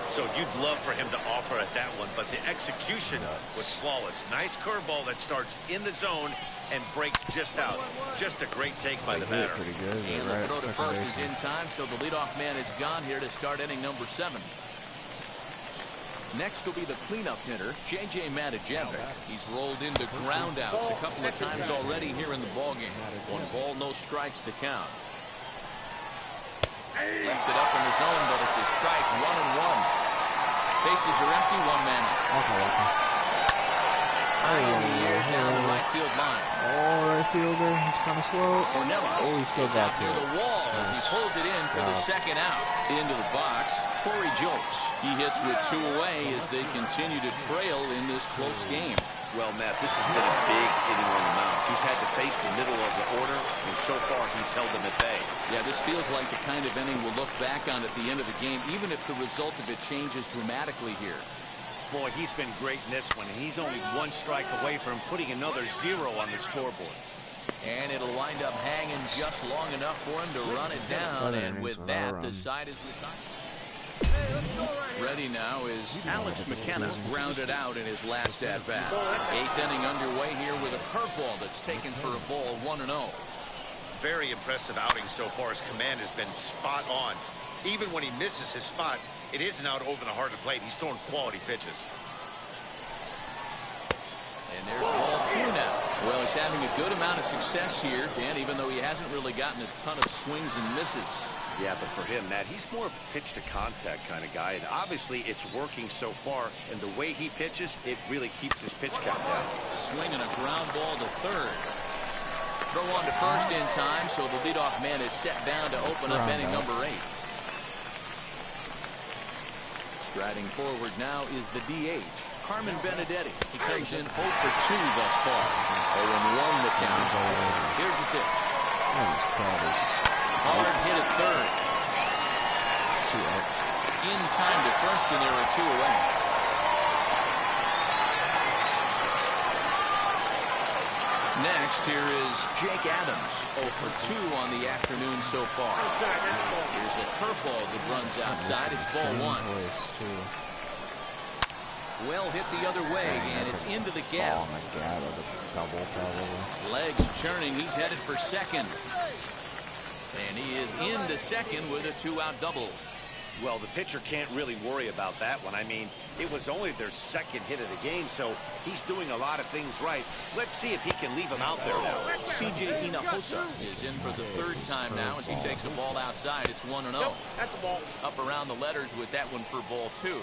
So you'd love for him to offer at that one, but the execution was flawless. Nice curveball that starts in the zone and breaks just out. Just a great take by the batter. Pretty good. And the throw to first is in time, so the leadoff man is gone here to start inning number 7. Next will be the cleanup hitter, J.J. Matajevic. He's rolled into groundouts a couple of times already here in the ballgame. 1 ball, no strikes to count. Left it up in the zone, but it's a strike. 1-1. Bases are empty. 1 man out. High in the air down the right field line. Oh, right fielder. He's kind of slow. Cornelius he's still back near the wall as he pulls it in for the second out. Into the box, Corey Jolts. He hits with 2 away as they continue to trail in this close game. Well, Matt, this has been a big inning on the mound. He's had to face the middle of the order, and so far he's held them at bay. Yeah, this feels like the kind of inning we'll look back on at the end of the game, even if the result of it changes dramatically here. Boy, he's been great in this one, and he's only 1 strike away from putting another 0 on the scoreboard. And it'll wind up hanging just long enough for him to run it down, and with that, the side is retired. Ready now is Alex McKenna, grounded out in his last at-bat. 8th inning underway here with a curveball that's taken for a ball. 1-0. Very impressive outing so far. His command has been spot on. Even when he misses his spot, it isn't out over the heart of the plate. He's throwing quality pitches. And there's ball 2 now. Well, he's having a good amount of success here, Dan, even though he hasn't really gotten a ton of swings and misses. Yeah, but for him, Matt, he's more of a pitch-to-contact kind of guy, and obviously it's working so far, and the way he pitches, it really keeps his pitch count down. Swinging a ground ball to third. Throw on to first in time, so the leadoff man is set down to open up inning number 8. Striding forward now is the DH, Carmen Benedetti. He comes in 0 for 2 thus far. 0-1 the count. Here's the pitch. Hard hit at third. In time to first, and there are 2 away. Next, here is Jake Adams, 0 for 2 on the afternoon so far. Here's a curveball that runs outside. It's ball 1. Well hit the other way, and it's into the gap. Oh my God, double probably. Legs churning. He's headed for second. And he is into second with a 2-out double. Well, the pitcher can't really worry about that one. I mean, it was only their 2nd hit of the game, so he's doing a lot of things right. Let's see if he can leave him out there now. CJ Hinojosa is in for the 3rd time now as he takes a ball outside. It's 1-0. That's a ball. Up around the letters with that one for ball 2.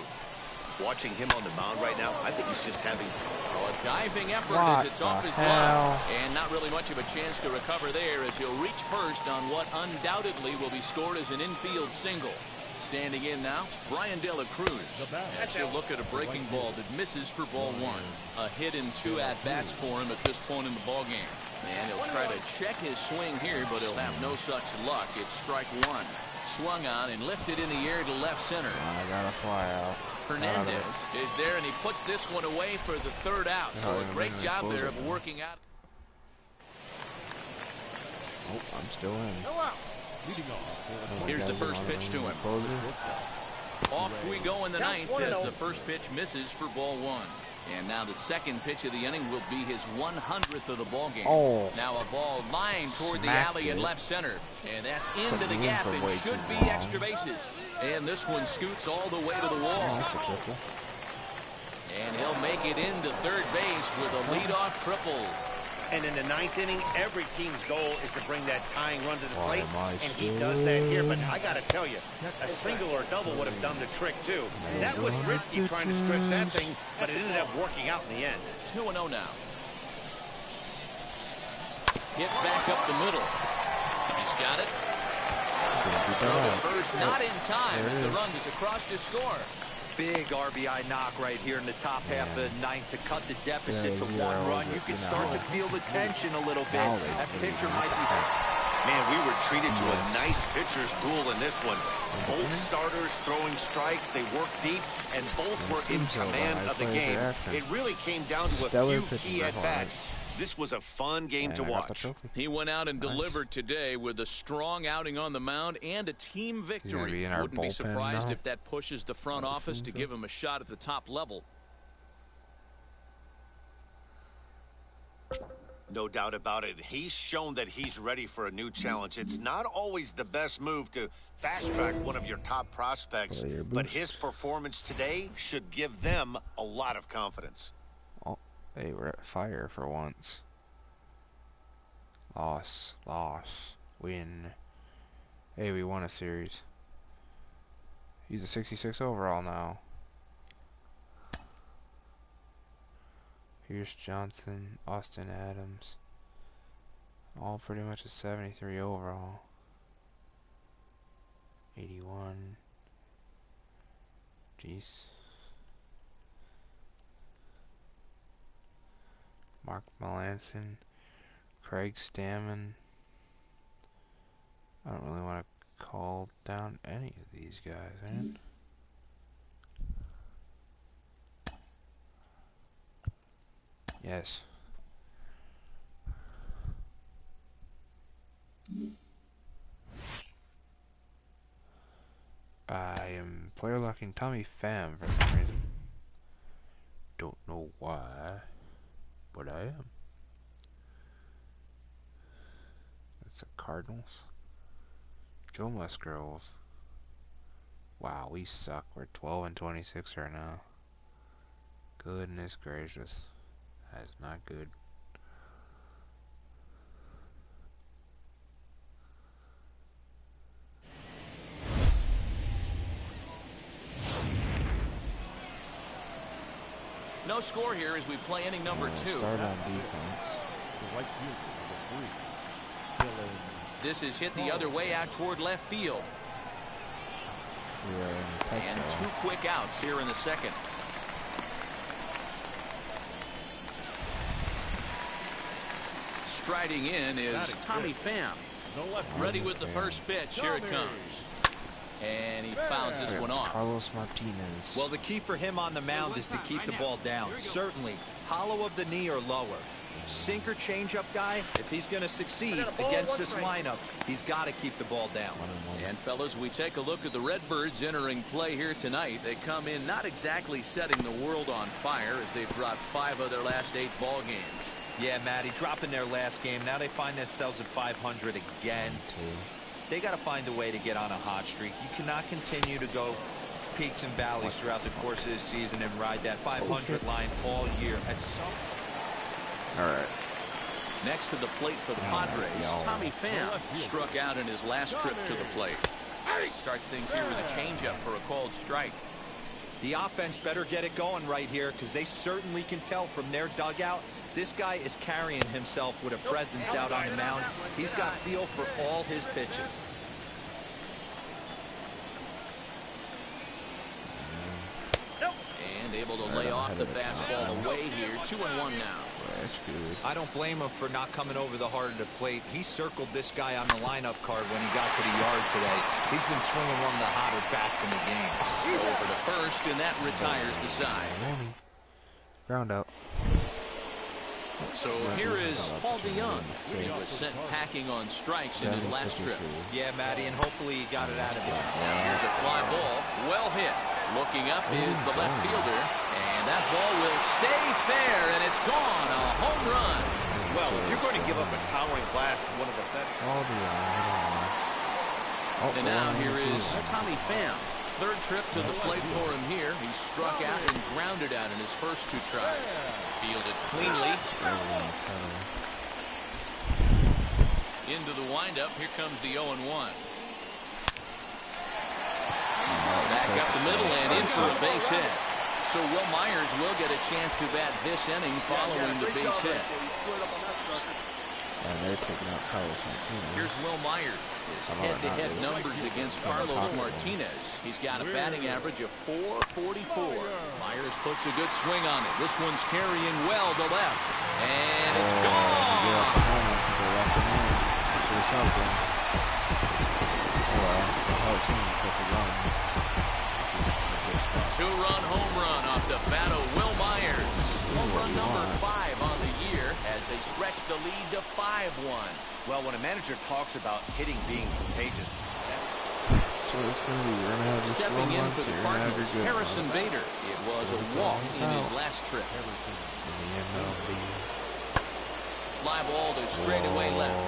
Watching him on the mound right now, I think he's just having a diving effort as it's off his glove. And not really much of a chance to recover there as he'll reach first on what undoubtedly will be scored as an infield single. Standing in now, Brian De La Cruz. As he'll look at a breaking ball that misses for ball 1. A hit in 2 at-bats for him at this point in the ballgame. And he'll try to check his swing here, but he'll have no such luck. It's strike 1. Swung on and lifted in the air to left center. I gotta fly out. Hernandez is there, and he puts this one away for the third out. So a great job there of working out. Oh, I'm still in. Here's the first pitch to him. Off we go in the ninth as the first pitch misses for ball one. And now the second pitch of the inning will be his 100th of the ball game. Oh. Now a ball lined toward the alley in left center. And that's into the gap and should be extra bases. And this one scoots all the way to the wall. And he'll make it into third base with a leadoff triple. And in the ninth inning, every team's goal is to bring that tying run to the plate, and he does that here. But I got to tell you, a single or a double would have done the trick, too. That was risky trying to stretch that thing, but it ended up working out in the end. 2-0 now. Hit back up the middle. He's got it. Throw to first, not in time, as the run is across to score. Big RBI knock right here in the top half of the ninth to cut the deficit to 1 run. You can start to feel the tension a little bit. That pitcher might be... Man, we were treated to a nice pitcher's duel in this one. Both starters throwing strikes. They worked deep, and both were in command of the game. It really came down to a few key at-bats. This was a fun game to watch. He went out and delivered today with a strong outing on the mound and a team victory. Wouldn't be surprised if that pushes the front office to give him a shot at the top level. No doubt about it. He's shown that he's ready for a new challenge. It's not always the best move to fast-track one of your top prospects, but his performance today should give them a lot of confidence. Hey, we're at fire for once. Loss, win. Hey, we won a series. He's a 66 overall now. Pierce Johnson, Austin Adams. All pretty much a 73 overall. 81. Jeez. Mark Melanson, Craig Stammen. I don't really want to call down any of these guys, man. Yes. I am player locking Tommy Pham for some reason. Don't know why. But I am. That's the Cardinals. Joe Musgroves. Wow, we suck. We're 12 and 26 right now. Goodness gracious. That is not good. No score here as we play inning number 2. Start on defense. This is hit the other way out toward left field. And 2 quick outs here in the second. Striding in is Tommy Pham. Ready with the first pitch. Here it comes. And he fouls this one off. Carlos Martinez. Well, the key for him on the mound is to keep the ball down. Certainly, hollow of the knee or lower. Sinker changeup guy, if he's going to succeed against this lineup, he's got to keep the ball down. And fellas, we take a look at the Redbirds entering play here tonight. They come in not exactly setting the world on fire as they've dropped 5 of their last 8 ball games. Yeah, Matty, dropping their last game. Now they find themselves at 500 again. They got to find a way to get on a hot streak. You cannot continue to go peaks and valleys throughout the course of the season and ride that 500 line all year. At some... All right. Next to the plate for the Padres, Tommy Pham struck out in his last trip to the plate. Starts things here with a changeup for a called strike. The offense better get it going right here because they certainly can tell from their dugout. This guy is carrying himself with a presence out on the mound. He's got feel for all his pitches. And able to lay off the fastball away here. 2-1 now. That's good. I don't blame him for not coming over the heart of the plate. He circled this guy on the lineup card when he got to the yard today. He's been swinging one of the hotter bats in the game. Over to first, and that retires the side. Ground out. So here is Paul DeYoung. He was sent packing on strikes in his last trip. Yeah, Matty, and hopefully he got it out of his hand. Now here's a fly ball. Well hit. Looking up is the left fielder. And that ball will stay fair, and it's gone. A home run. Well, if you're going to give up a towering blast to one of the best. And now here is Tommy Pham. Third trip to the plate for him here. He struck out and grounded out in his first 2 tries. Fielded cleanly. Into the windup. Here comes the 0-1. Back up the middle and in for a base hit. So Will Myers will get a chance to bat this inning following the base hit. They're taking out Carlos Martinez. Here's Will Myers. His head-to-head numbers against Carlos Martinez. He's got a batting average of .444. Myers puts a good swing on it. This one's carrying well to left. And it's gone! 2-run home run off the bat of Will Myers. Home run number 5 on the year as they stretch the lead to 5-1. Well, when a manager talks about hitting being contagious. So it's going to be, we're going to have this stepping in for the Cardinals, good Harrison Bader. It was a walk in his last trip. Fly ball to straightaway left.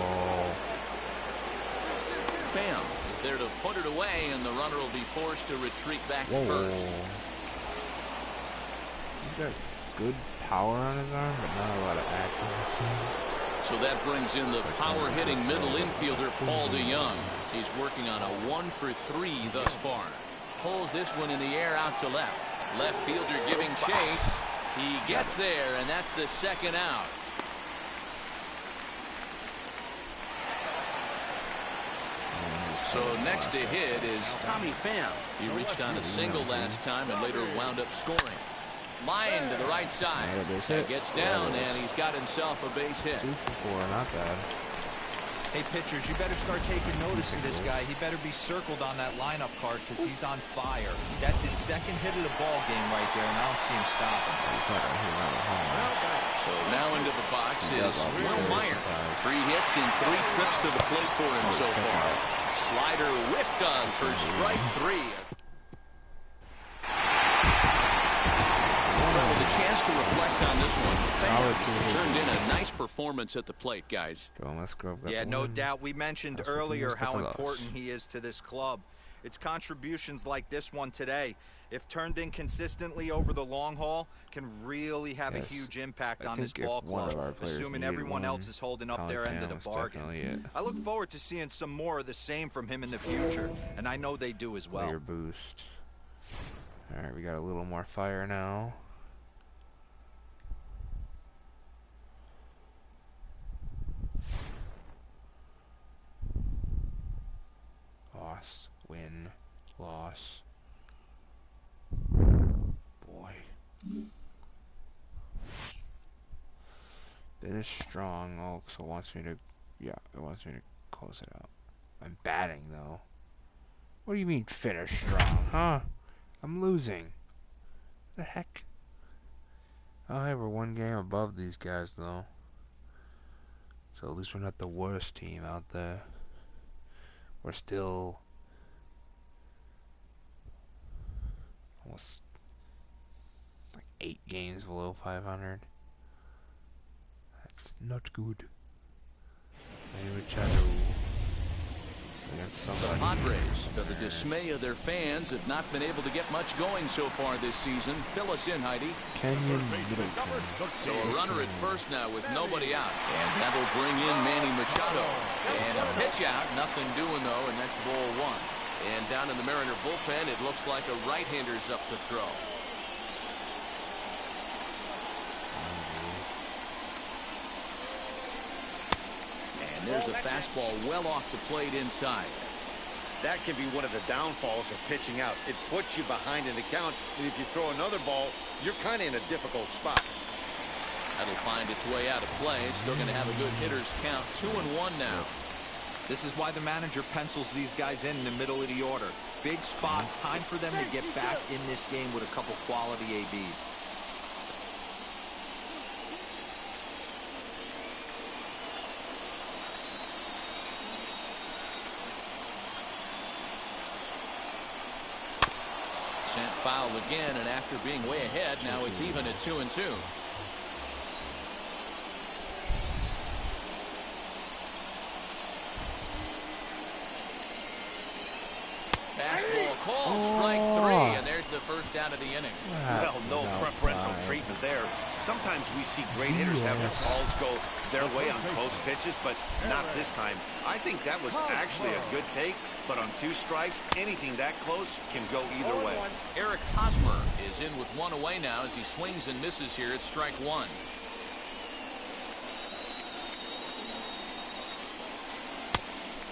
Pham is there to put it away, and the runner will be forced to retreat back to first. He's got good power on his arm, but not a lot of accuracy. So that brings in the power-hitting middle infielder, Paul DeYoung. He's working on a 1-for-3 thus far. Pulls this one in the air out to left. Left fielder giving chase. He gets there, and that's the second out. So next to hit is Tommy Pham. He reached on a single last time and later wound up scoring. Line to the right side. Gets down, and he's got himself a base hit. 2 for 4, not bad. Hey, pitchers, you better start taking notice of this guy. He better be circled on that lineup card because he's on fire. That's his second hit of the ball game right there, and I don't see him stopping. So now into the box is Will Myers. 3 hits and 3 trips to the plate for him so far. Slider whiffed on for strike 3. With a chance to reflect on this one, Pham turned in a nice performance at the plate, guys. Yeah, no doubt. We mentioned earlier how important he is to this club. It's contributions like this one today, if turned in consistently over the long haul, can really have a huge impact on this ball club, assuming everyone else is holding up their end of the bargain. I look forward to seeing some more of the same from him in the future, and I know they do as well. Boost. All right, we got a little more fire now. Loss, win, loss. Boy. Finish strong. Oh, so it wants me to, yeah, it wants me to close it out. I'm batting though. What do you mean finish strong, huh? I'm losing. The heck? Oh, hey, we're 1 game above these guys though. So at least we're not the worst team out there. We're still almost like 8 games below 500. That's not good. Machado against somebody. The Padres, to the dismay of their fans, have not been able to get much going so far this season. Fill us in, Heidi. Kenyon Middleton. So a runner at first now with nobody out. And that'll bring in Manny Machado. And a pitch out, nothing doing though, and that's ball 1. And down in the Mariner bullpen, it looks like a right-hander's up to throw. There's a fastball well off the plate inside. That can be one of the downfalls of pitching out. It puts you behind in the count, and if you throw another ball, you're kind of in a difficult spot. That'll find its way out of play. Still going to have a good hitter's count. 2-1 now. This is why the manager pencils these guys in the middle of the order. Big spot. Time for them to get back in this game with a couple quality ABs. Sent foul again, and after being way ahead, now it's even at 2-2. Fastball called, strike 3, and there's the first out of the inning. Well, no preferential treatment there. Sometimes we see great hitters have their balls go their way on close pitches, but not this time. I think that was actually a good take, but on 2 strikes, anything that close can go either way. Eric Hosmer is in with 1 away now as he swings and misses here at strike 1.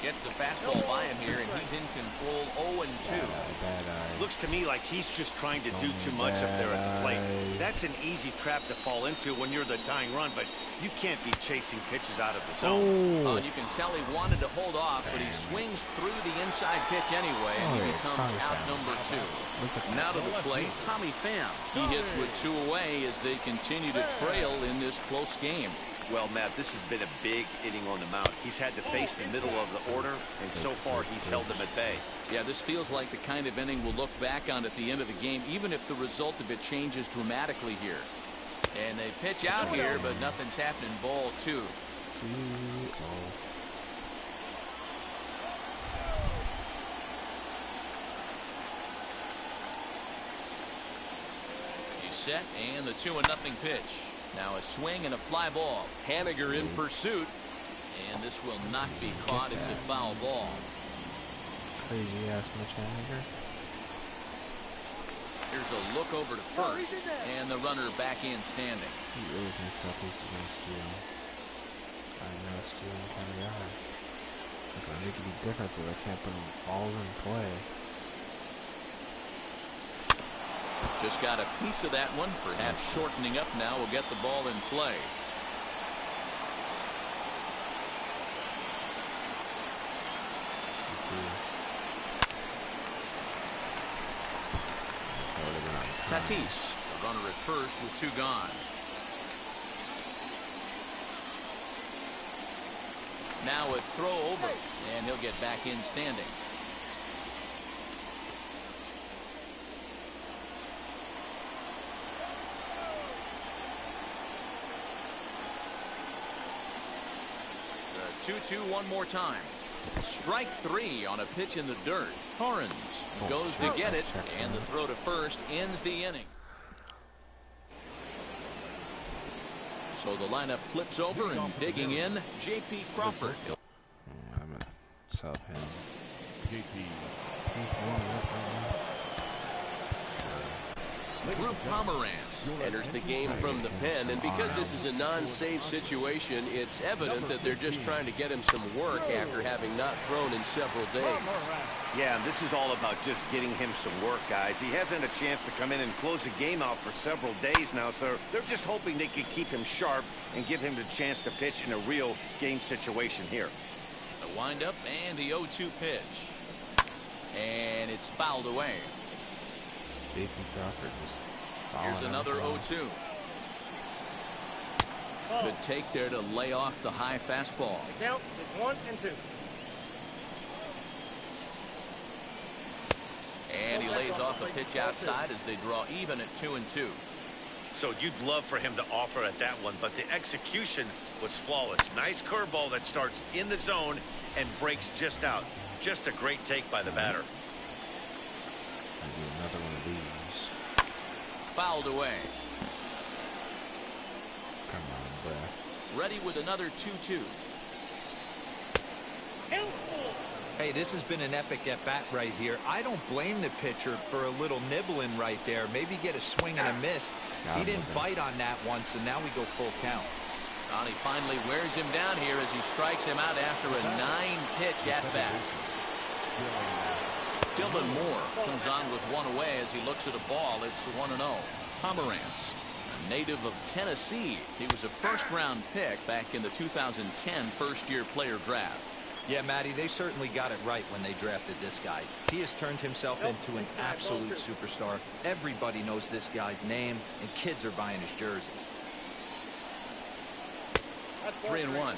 Gets the fastball by him here, and he's in control. 0-2. Looks to me like he's just trying to do too much up there at the plate. That's an easy trap to fall into when you're the tying run, but you can't be chasing pitches out of the zone. You can tell he wanted to hold off, but he swings through the inside pitch anyway, and he becomes out number 2. Now to the plate, Tommy Pham. He hits with 2 away as they continue to trail in this close game. Well, Matt, this has been a big inning on the mound. He's had to face the middle of the order, and so far he's held them at bay. Yeah, this feels like the kind of inning we'll look back on at the end of the game, even if the result of it changes dramatically here. And they pitch out here, but nothing's happening. Ball 2. He's set, and the 2-0 pitch. Now a swing and a fly ball. Haniger in pursuit, and this will not be caught. It's a foul ball. Crazy ass Mitch Haniger. Here's a look over to first, and the runner back in standing. He really thinks that this is going to steal. I know it's stealing kind of guy. It's going to make any difference if I can't put them all in play. Just got a piece of that one, perhaps shortening up now will get the ball in play. Tatis, the runner at first with 2 gone. Now a throw over, and he'll get back in standing. The 2-2 one more time. Strike 3 on a pitch in the dirt. Torrens goes to get it, and the throw to first ends the inning. So the lineup flips over, and digging in, J.P. Crawford. I'm going to sub him. J.P. Drew Pomeranz enters the game from the pen, and because this is a non-save situation, it's evident that they're just trying to get him some work after having not thrown in several days. Yeah, this is all about just getting him some work, guys. He hasn't a chance to come in and close the game out for several days now, so they're just hoping they can keep him sharp and give him the chance to pitch in a real game situation here. The windup and the 0-2 pitch, and it's fouled away. J.P. Crawford just here's another 0-2. Good take there to lay off the high fastball. The count is 1 and 2. And he lays off a pitch outside as they draw even at 2-2. So you'd love for him to offer at that one, but the execution was flawless. Nice curveball that starts in the zone and breaks just out. Just a great take by the batter. Another one of these. Fouled away. Come on, bruh. Ready with another 2-2. Hey, this has been an epic at-bat right here. I don't blame the pitcher for a little nibbling right there. Maybe get a swing and a miss. He didn't bite on that one, so now we go full count. And he finally wears him down here as he strikes him out after a 9-pitch at-bat. Dylan Moore comes on with 1 away as he looks at a ball. It's 1-0. Pomeranz. native of Tennessee. He was a first-round pick back in the 2010 first-year player draft. Yeah, Matty, they certainly got it right when they drafted this guy. He has turned himself into an absolute superstar. Everybody knows this guy's name, and kids are buying his jerseys. 3-1.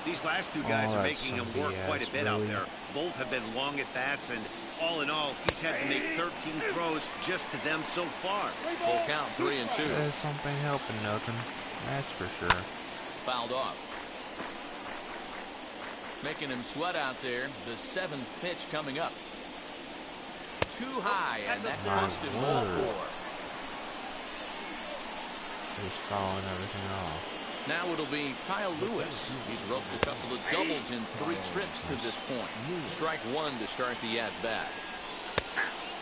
These last two guys are making him work quite a bit out there. Both have been long at bats, and all in all, he's had to make 13 throws just to them so far. Full count, 3-2. There's something helping nothing. That's for sure. Fouled off. Making him sweat out there. The 7th pitch coming up. Too high, and that cost him ball 4. He's calling everything off. Now it'll be Kyle Lewis. He's roped a couple of doubles in 3 trips to this point. Strike 1 to start the at-bat.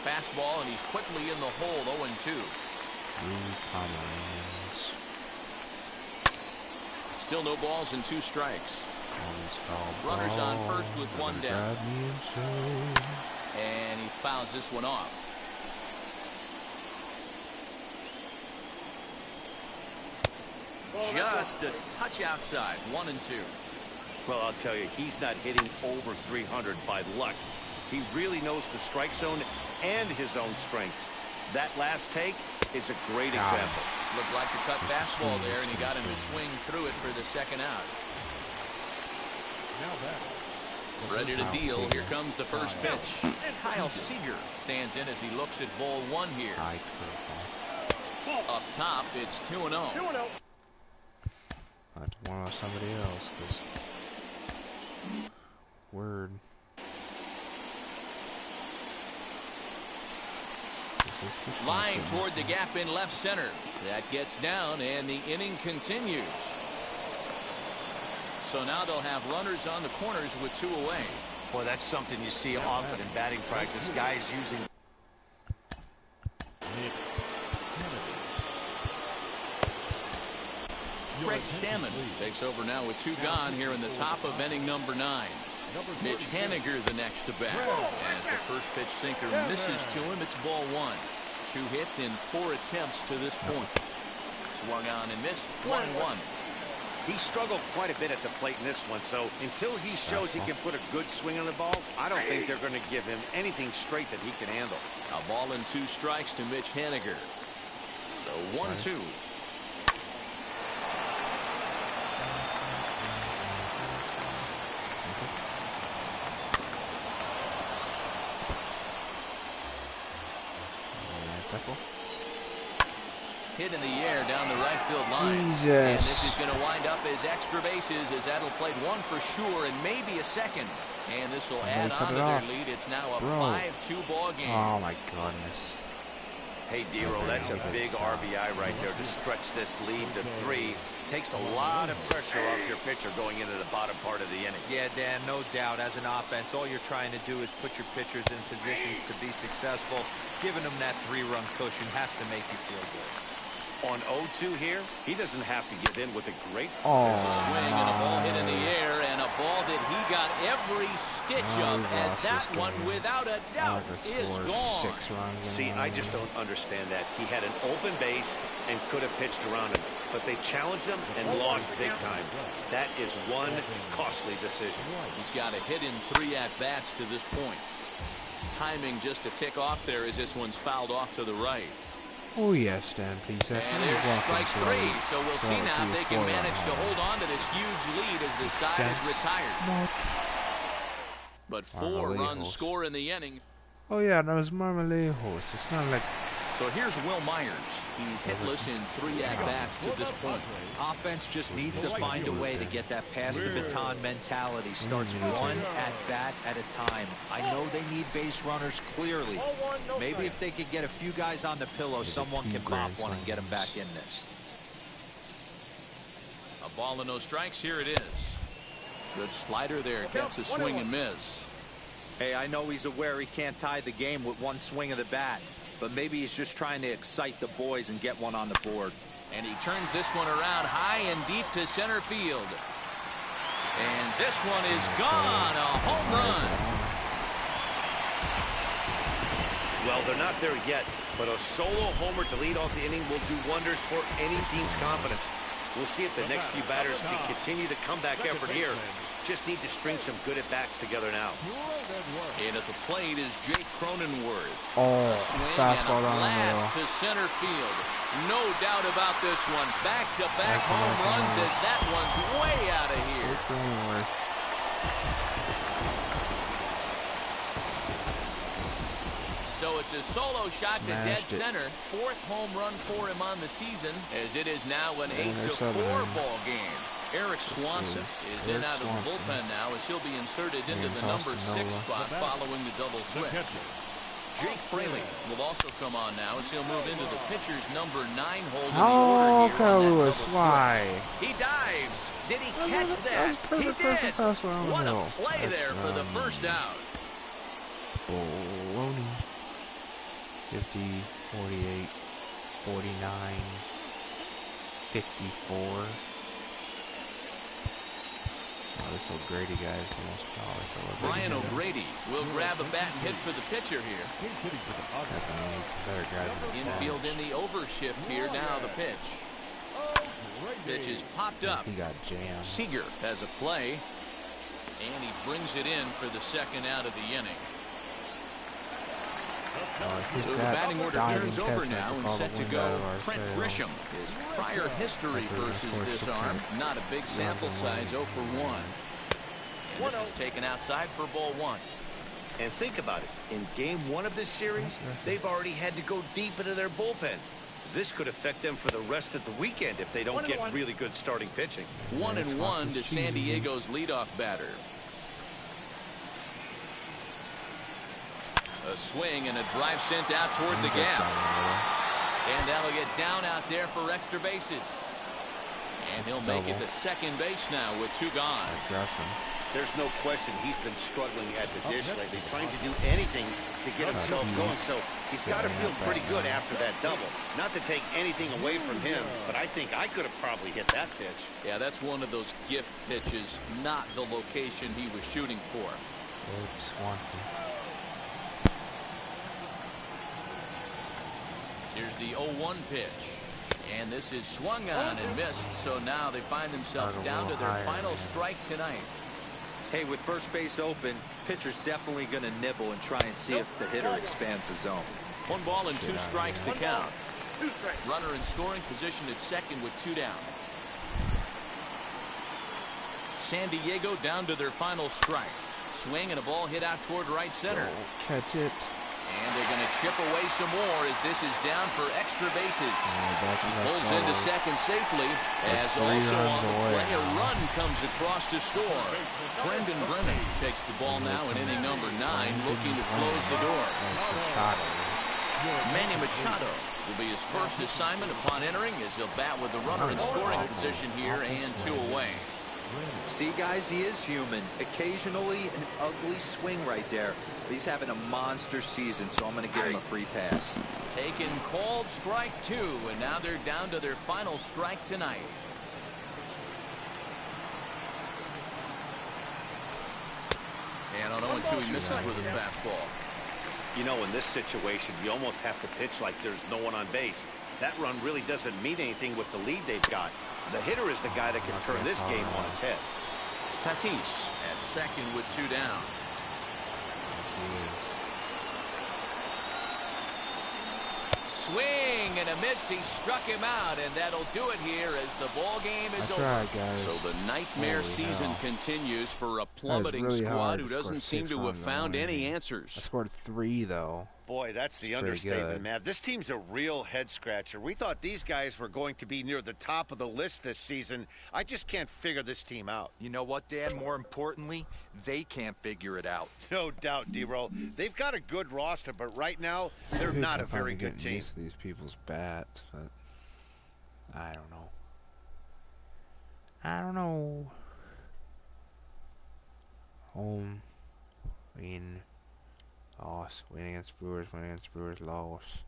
Fastball, and he's quickly in the hole, 0-2. Still no balls and 2 strikes. Runners on first with 1 down. And he fouls this one off. Just a touch outside, 1-2. Well, I'll tell you, he's not hitting over 300 by luck. He really knows the strike zone and his own strengths. That last take is a great example. Looked like a cut fastball there, and he got him to swing through it for the 2nd out. Ready to deal. Here comes the first pitch. Kyle Seager stands in as he looks at ball 1 here. Up top, it's 2-0. I'd want somebody else, because word. Line toward the gap in left center. That gets down, and the inning continues. So now they'll have runners on the corners with 2 away. Boy, that's something you see often in batting practice. Guys using. Greg Stammen takes over now with 2 gone here in the top of inning number 9. Mitch Haniger the next to bat. As the first pitch sinker misses to him, it's ball 1. 2 hits in 4 attempts to this point. Swung on and missed, 1-1. He struggled quite a bit at the plate in this one, so until he shows he can put a good swing on the ball, I don't think they're going to give him anything straight that he can handle. A ball and 2 strikes to Mitch Haniger. The 1-2. Hit in the air down the right field line. Jesus. And this is going to wind up as extra bases, as that'll play 1 for sure and maybe a 2nd. And this will add on to their lead. It's now a 5-2 ball game. Oh my goodness. Hey, Dero, that's a big RBI right there to stretch this lead to 3. Takes a lot of pressure off your pitcher going into the bottom part of the inning. Yeah, Dan, no doubt. As an offense, all you're trying to do is put your pitchers in positions to be successful. Giving them that 3-run cushion has to make you feel good. On 0-2 here, he doesn't have to give in with a great. There's a swing and a ball hit in the air, and a ball that he got every stitch of, as that one, without a doubt, is gone. 6 runs. See, I just don't understand that. He had an open base and could have pitched around him, but they challenged him and lost big time. That is one costly decision. He's got a hit in 3 at-bats to this point. Timing just a tick off there as this one's fouled off to the right. Oh yes, Dan, please. And there's strike 3, so we'll see now if they can manage to hold on to this huge lead as the side is retired. But 4 runs score in the inning. Oh yeah, that was Marmalejos. It's not like. So here's Will Myers. He's hitless in 3 at-bats to this point. Offense just needs to find a way to get that pass the baton mentality. Starts 1 at-bat at a time. I know they need base runners clearly. Maybe if they could get a few guys on the pillow, someone can pop one and get them back in this. A ball and no strikes. Here it is. Good slider there. Gets a swing and miss. Hey, I know he's aware he can't tie the game with 1 swing of the bat. But maybe he's just trying to excite the boys and get one on the board. And he turns this one around high and deep to center field. And this one is gone. A home run. Well, they're not there yet, But a solo homer to lead off the inning will do wonders for any team's confidence. We'll see if the next few batters can continue the comeback effort here. Just need to string some good at-bats together now. And at the plate is Jake Cronenworth. Oh, fastball and a down the middle. blast to center field. No doubt about this one. Back-to-back home runs as that one's way out of here. So it's a solo shot to dead center. Fourth home run for him on the season, as it is now an 8-4 ball game. Eric Swanson is in out of the bullpen now, as he'll be inserted into the number 6 spot following the double switch. Jake Fraley will also come on now, as he'll move into the pitcher's number 9 hold in the order here on that double switch. He dives. Did he catch that? He did. What a play there for the first out. Baloney. 50, 48, 49, 54. Oh, this O'Grady guy is the most powerful. Brian O'Grady will grab a bat and hit for the pitcher here. Infield in the overshift here. Now the pitch. Pitch is popped up. He got jammed. Seager has a play, and he brings it in for the second out of the inning. So the batting order turns over now and set to go. Trent Grisham. His prior history versus this arm, not a big sample size, 0 for 1. And this is taken outside for ball 1. And think about it. In game 1 of this series, they've already had to go deep into their bullpen. This could affect them for the rest of the weekend if they don't get really good starting pitching. 1-1 to San Diego's leadoff batter. A swing and a drive sent out toward the gap. And that'll get down out there for extra bases. And he'll make it to second base now with 2 gone. There's no question he's been struggling at the dish lately, trying to do anything to get himself going. So he's got to feel pretty good after that double. Not to take anything away from him, but I think I could have probably hit that pitch. Yeah, that's one of those gift pitches, not the location he was shooting for. Here's the 0-1 pitch. And this is swung on and missed, so now they find themselves down to their final strike tonight. Hey, with first base open, pitcher's definitely going to nibble and try and see if the hitter expands the zone. 1 ball and 2 strikes to count. Runner in scoring position at second with 2 down. San Diego down to their final strike. Swing and a ball hit out toward right center. Catch it. And they're going to chip away some more as this is down for extra bases. He pulls into second safely, as also on the play a run comes across to score. Brendan Brennan takes the ball now in inning number 9, looking to close the door. Manny Machado will be his first assignment upon entering, as he'll bat with the runner in scoring position here and 2 away. See, guys, he is human. Occasionally an ugly swing right there. But he's having a monster season, so I'm going to give him a free pass. Taken called strike 2, and now they're down to their final strike tonight. And on 0-2, he misses with a fastball. You know, in this situation, you almost have to pitch like there's no one on base. That run really doesn't mean anything with the lead they've got. The hitter is the guy that can turn this game on its head. Tatis at second with 2 down. Swing and a miss. He struck him out, and that'll do it here as the ball game is over. Right, guys. So the nightmare season continues for a plummeting really squad who doesn't seem to have found any answers. I scored 3 though. Boy, that's the understatement, man. This team's a real head-scratcher. We thought these guys were going to be near the top of the list this season. I just can't figure this team out. You know what, Dan? More importantly, they can't figure it out. No doubt, D-Roll. They've got a good roster, but right now, they're not a very good team. Used to these people's bats, but I don't know. Home, win. Loss, win against Brewers, loss,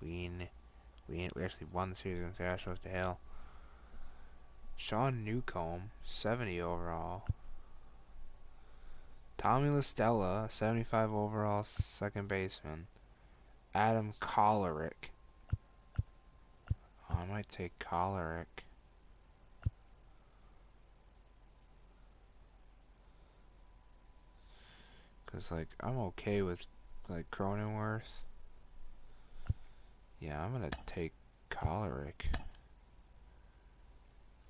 win. We actually won the series against the Astros to hell. Sean Newcomb, 70 overall. Tommy LaStella, 75 overall second baseman. Adam Kolarek. Oh, I might take Kolarek. Cause like I'm okay with like Cronenworth. Yeah, I'm gonna take Kolarek.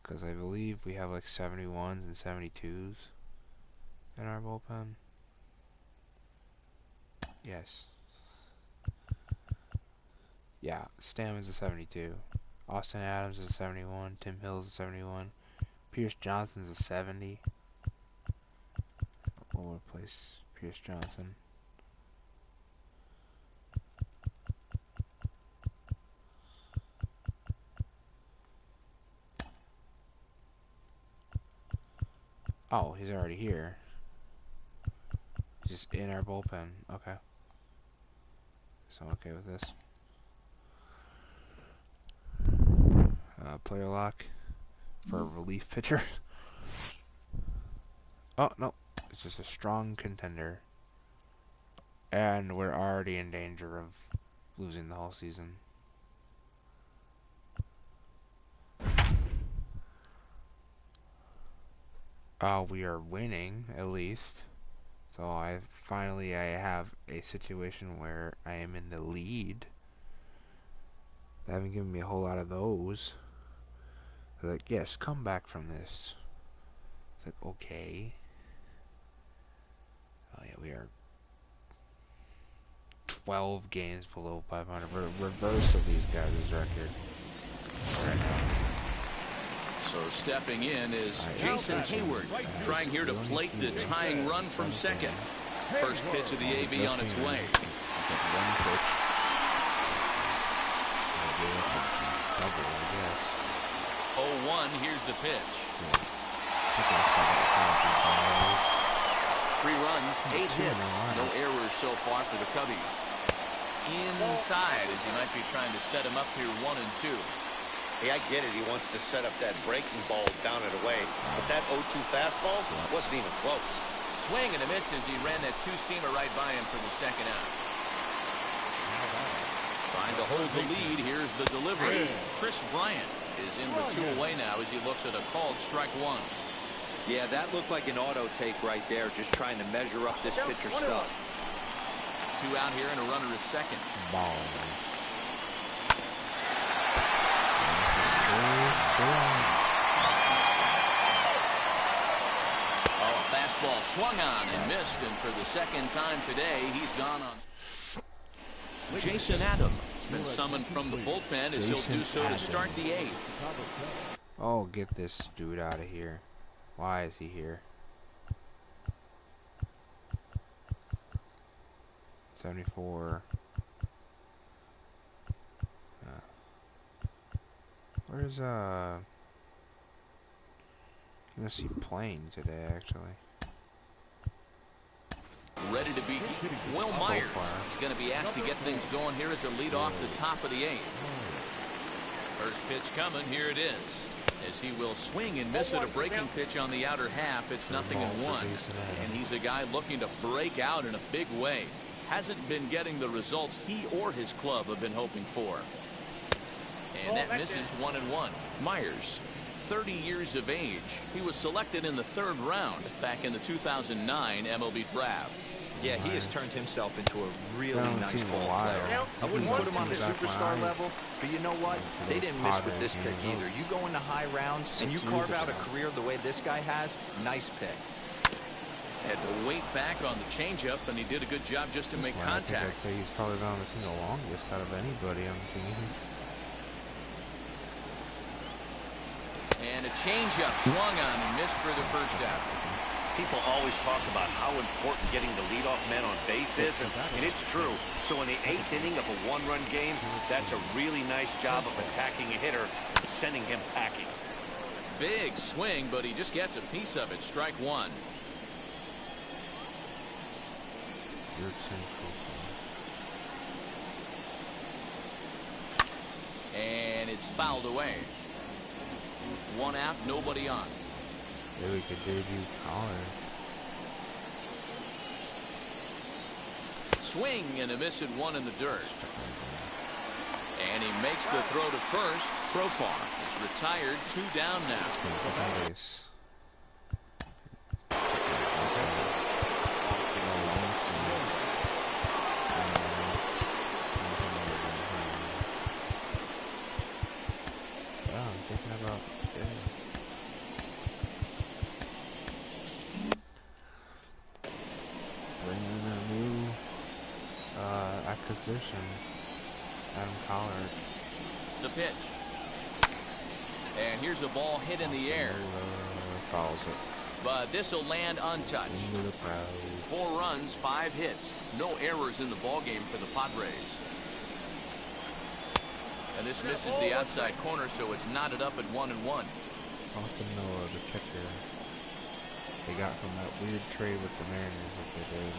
Cause I believe we have like 71s and 72s in our bullpen. Yes. Yeah, Stam is a 72. Austin Adams is a 71. Tim Hill's a 71. Pierce Johnson's a 70. We'll replace Pierce Johnson. Oh, he's already here. Just in our bullpen. Okay. So I'm okay with this. Player lock for a relief pitcher. Oh, no. It's just a strong contender. And we're already in danger of losing the whole season. We are winning, at least. So I have a situation where I am in the lead. They haven't given me a whole lot of those. They're like, yes, come back from this. It's like, okay. Oh yeah, we are 12 games below 500. Reverse of these guys' record right now. So stepping in is Jason Hayward, trying here to plate the tying run from second. First pitch of the AB on its way. It's like one pitch. 0-1, here's the pitch. 3 runs, 8 hits, no errors so far for the Cubbies. Inside, as he might be trying to set him up here 1-2. Hey, I get it. He wants to set up that breaking ball down and away. But that 0-2 fastball wasn't even close. Swing and a miss as he ran that two-seamer right by him for the second out. Trying to hold the lead. Here's the delivery. Chris Bryant is in with 2 away now as he looks at a called strike 1. Yeah, that looked like an auto take right there, just trying to measure up this pitcher's stuff. 2 out here and a runner at second. Ball. Oh, a fastball swung on and missed, and for the second time today, he's gone on. Jason Adams has been summoned from the bullpen as he'll do so to start the 8th. Oh, get this dude out of here. Why is he here? 74. Where's gonna see playing today actually. Ready to be Will Myers. He's going to be asked to get things going here as a lead off the top of the 8th. First pitch coming. Here it is. As he will swing and miss at a breaking pitch on the outer half. It's 0-1. And he's a guy looking to break out in a big way. Hasn't been getting the results he or his club have been hoping for. And that misses 1-1. Myers, 30 years of age. He was selected in the 3rd round back in the 2009 MLB draft. Yeah, he has turned himself into a really nice ball player. I wouldn't put him on the superstar level, but you know what? They didn't miss with this pick either. You go into high rounds and you carve out a career the way this guy has, nice pick. Had to wait back on the changeup, and he did a good job just to make contact. I'd say he's probably been on the team the longest out of anybody on the team. And a changeup swung on and missed for the first out. People always talk about how important getting the leadoff man on base is, and it's true. So in the 8th inning of a 1-run game, that's a really nice job of attacking a hitter and sending him packing. Big swing, but he just gets a piece of it. Strike 1. And it's fouled away. 1 out, nobody on. Maybe we could debut Collar. swing and a miss at one in the dirt. And he makes the throw to first. Profar is retired, 2 down now. I'm thinking about bringing a new acquisition. Adam Collard. The pitch. And here's a ball hit in the air. Fouls it. But this will land untouched. 4 runs, 5 hits. No errors in the ballgame for the Padres. And this misses the outside corner, so it's knotted up at 1-1. Austin Noah, the catcher. They got from that weird trade with the Mariners that they did.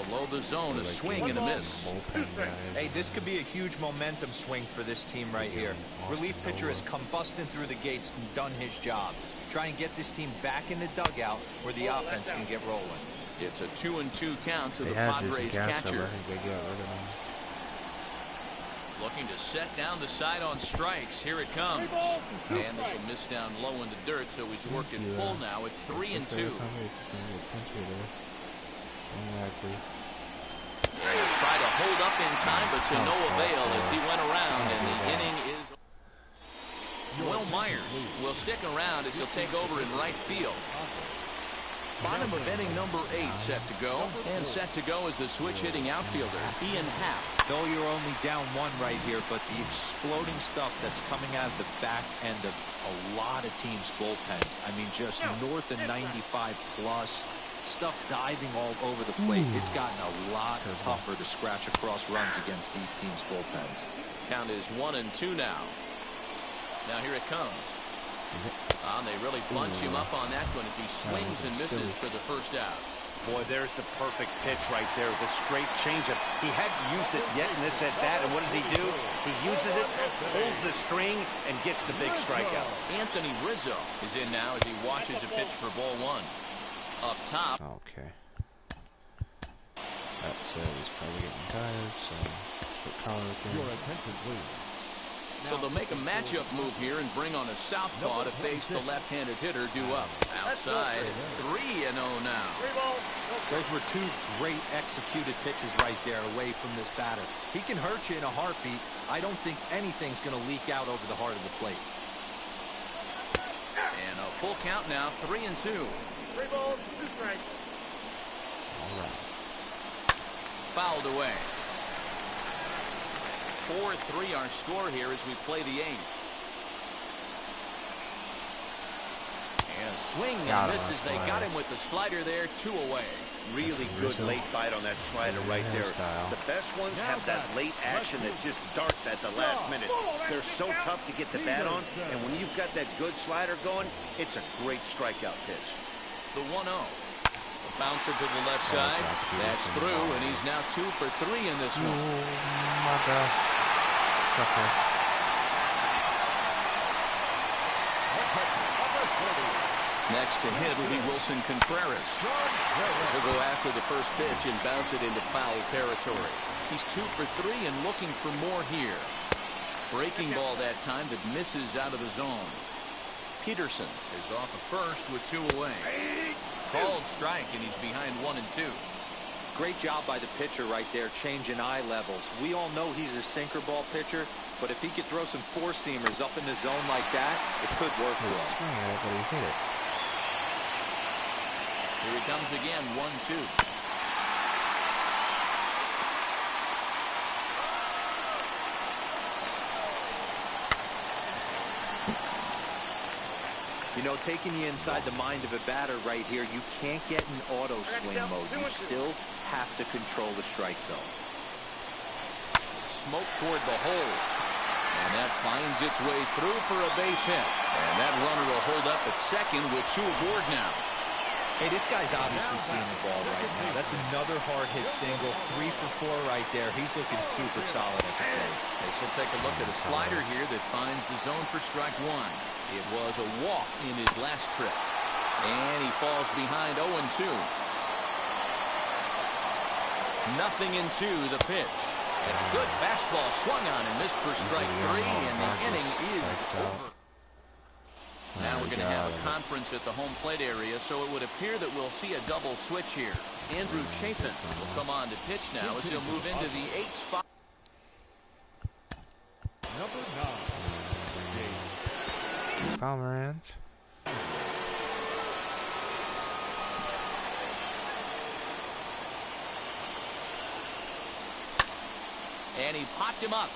Below the zone, a swing and a miss. Hey, this could be a huge momentum swing for this team right here. Relief pitcher has come busting through the gates and done his job. Try and get this team back in the dugout where the offense can get rolling. It's a 2-2 count to the Padres catcher. Looking to set down the side on strikes. Here it comes. And this will miss down low in the dirt, so he's working full now at 3-2. Try to hold up in time, but to no avail as he went around, and the inning is. Will Myers will stick around as he'll take over in right field. Bottom of inning number 8 set to go, and set to go is the switch-hitting outfielder, Ian Happ. Though you're only down 1 right here, but the exploding stuff that's coming out of the back end of a lot of teams' bullpens. I mean, just north of 95 plus. Stuff diving all over the plate. It's gotten a lot tougher to scratch across runs against these teams' bullpens. Count is 1-2 now. Now here it comes. They really bunch him up on that one as he swings and misses for the first out. Boy, there's the perfect pitch right there. The straight changeup. He hadn't used it yet in this at-bat, and what does he do? He uses it, pulls the string, and gets the big strikeout. Anthony Rizzo is in now as he watches a pitch for ball 1. Up top. Okay. That said, he's probably getting tired, so put Collard in. Your attention, please. So they'll make a matchup move here and bring on a southpaw to face the left-handed hitter due up. Outside, 3-0 now. Those were 2 great executed pitches right there away from this batter. He can hurt you in a heartbeat. I don't think anything's going to leak out over the heart of the plate. And a full count now, 3-2. 3 balls, 2 strikes. All right. Fouled away. 4-3 our score here as we play the 8th. And a swing and misses. They got him with the slider there, 2 away. Really good late bite on that slider right there. The best ones have that late action that just darts at the last minute. They're so tough to get the bat on, and when you've got that good slider going, it's a great strikeout pitch. The 1-0. Bouncer to the left side. That's through, and he's now 2 for 3 in this one. Next to hit will be Wilson Contreras. He'll go after the first pitch and bounce it into foul territory. He's 2 for 3 and looking for more here. Breaking ball that time that misses out of the zone. Peterson is off of first with 2 away. Called strike, and he's behind 1-2. Great job by the pitcher right there, changing eye levels. We all know he's a sinker ball pitcher, but if he could throw some 4-seamers up in the zone like that, it could work for him. But he hit it. Here he comes again, 1-2. You know, taking you inside the mind of a batter right here, you can't get in auto swing mode. You still have to control the strike zone. Smoke toward the hole. And that finds its way through for a base hit. And that runner will hold up at second with 2 aboard now. Hey, this guy's obviously seeing the ball right now. That's another hard hit single. 3 for 4 right there. He's looking super solid at the plate. This will take a look at a slider here that finds the zone for strike 1. It was a walk in his last trip. And he falls behind 0-2. Nothing into the pitch. And a good fastball swung on and missed for strike 3, and the inning is over. Now we're going to have a conference at the home plate area, so it would appear that we'll see a double switch here. Andrew Chafin will come on to pitch now as he'll move into the 8th spot. Number 9. Pomeranz. And he popped him up.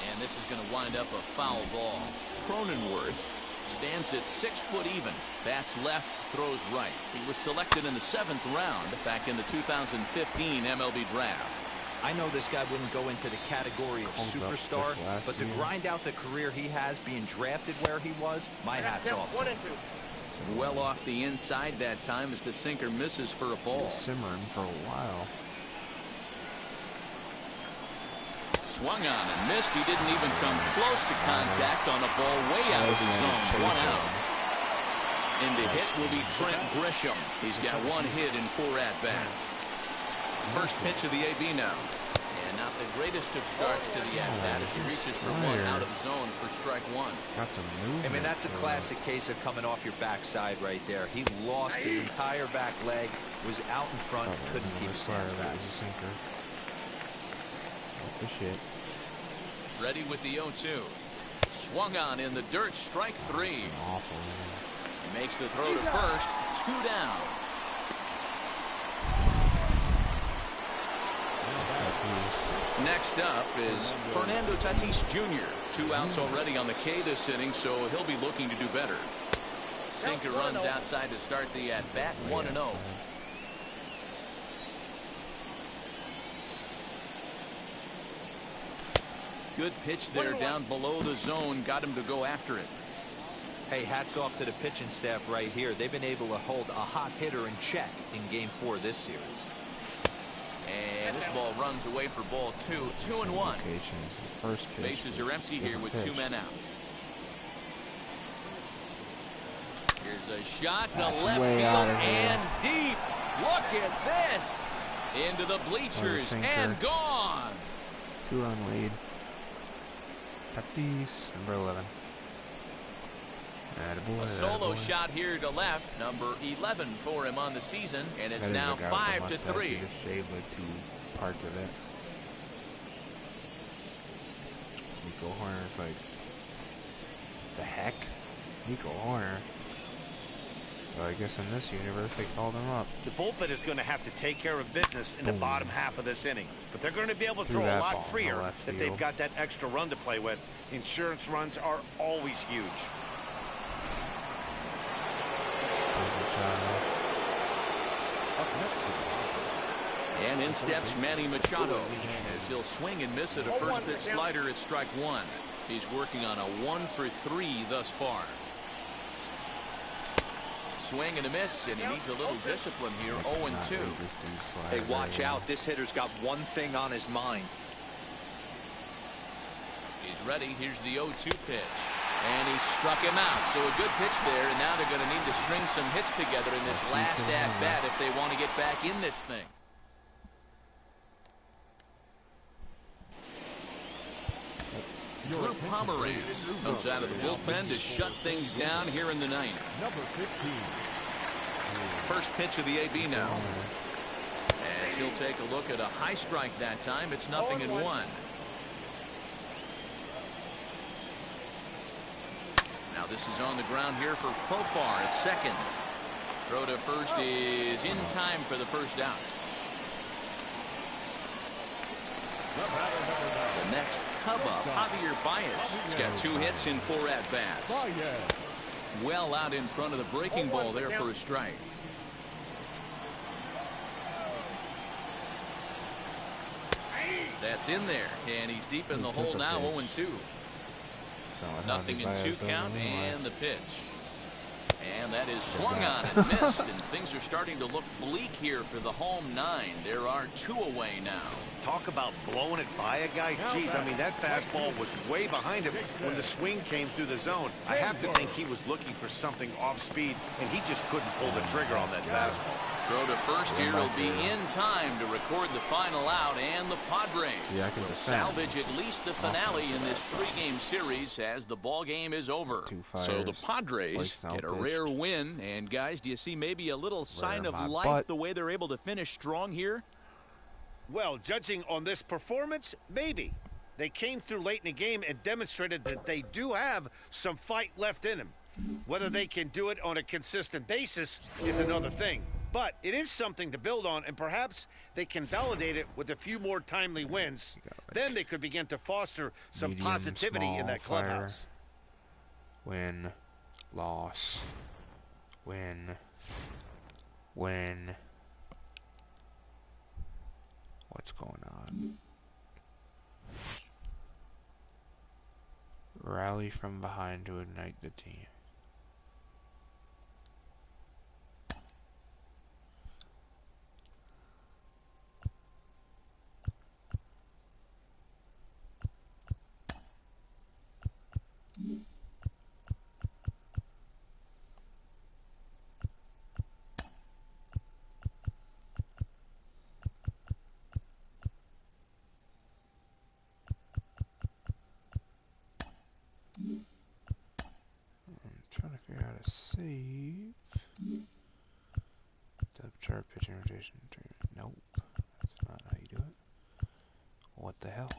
And this is going to wind up a foul ball. Cronenworth stands at 6 foot even. Bats left, throws right. He was selected in the 7th round back in the 2015 MLB draft. I know this guy wouldn't go into the category of superstar, but to grind out the career he has being drafted where he was, my hat's off. Well off the inside that time as the sinker misses for a ball. Simmering for a while. Swung on and missed. He didn't even come close to contact on a ball way out of the zone. 1 out. And the hit will be Trent Grisham. He's got 1 hit in 4 at-bats. First pitch of the AB now. And not the greatest of starts to the at-bat as he reaches for 1 out of the zone for strike 1. Got some movement. I mean, that's a classic case of coming off your backside right there. He lost his entire back leg, was out in front, couldn't keep his hands back. The shit. Ready with the 0-2. Swung on in the dirt, strike 3. Awful. He makes the throw to first, 2 down. Next up is Fernando Tatis Jr. 2 outs already on the K this inning, so he'll be looking to do better. Sinker runs outside to start the at-bat, 1-0. Good pitch there down below the zone. Got him to go after it. Hey, hats off to the pitching staff right here. They've been able to hold a hot hitter in check in Game 4 this series. And this ball runs away for ball 2. 2-1. Bases are empty here with 2 men out. Here's a shot to left field and deep. Look at this. Into the bleachers and gone. 2-run lead. Tatis, number 11. A solo shot here to left, number 11 for him on the season, and it's now 5-3. Just shaved like 2 parts of it. Nico Horner's like, the heck? Nico Horner. Well, I guess in this universe they called him up. The bullpen is going to have to take care of business in the bottom half of this inning. But they're going to be able to throw a lot freer if they've got that extra run to play with. Insurance runs are always huge. And in steps Manny Machado as he'll swing and miss at a first pitch slider at strike 1. He's working on a 1-for-3 thus far. Swing and a miss, and he needs a little discipline here. 0-2. Hey, watch out. This hitter's got one thing on his mind. He's ready. Here's the 0-2 pitch. And he struck him out. So a good pitch there, and now they're going to need to string some hits together in this last at-bat if they want to get back in this thing. Drew Pomeranz comes out of the bullpen to shut things down here in the 9th. Number 15. First pitch of the AB now. As he'll take a look at a high strike that time. It's 0-1. Now this is on the ground here for Profar at second. Throw to first is in time for the first out. The next Cub up, Javier Baez. He's got 2 hits in 4 at-bats. Well out in front of the breaking ball there for a strike. That's in there, and he's deep in the hole now. 0-2. Nothing in 2 count, and the pitch. And that is swung on and missed, and things are starting to look bleak here for the home 9. There are 2 away now. Talk about blowing it by a guy. Jeez, I mean, that fastball was way behind him when the swing came through the zone. I have to think he was looking for something off speed, and he just couldn't pull the trigger on that fastball. Throw to first here will be in time to record the final out, and the Padres will salvage at least the finale in this 3-game series as the ball game is over. So the Padres get a rare win. And guys, do you see maybe a little sign of life the way they're able to finish strong here? Well, judging on this performance, maybe. They came through late in the game and demonstrated that they do have some fight left in them. Whether they can do it on a consistent basis is another thing. But it is something to build on, and perhaps they can validate it with a few more timely wins. Then they could begin to foster some medium, positivity in that clubhouse. Win, loss, win. What's going on? Rally from behind to ignite the team. Trying to figure out how to save. Depth chart, pitching rotation. Nope. That's not how you do it. What the hell?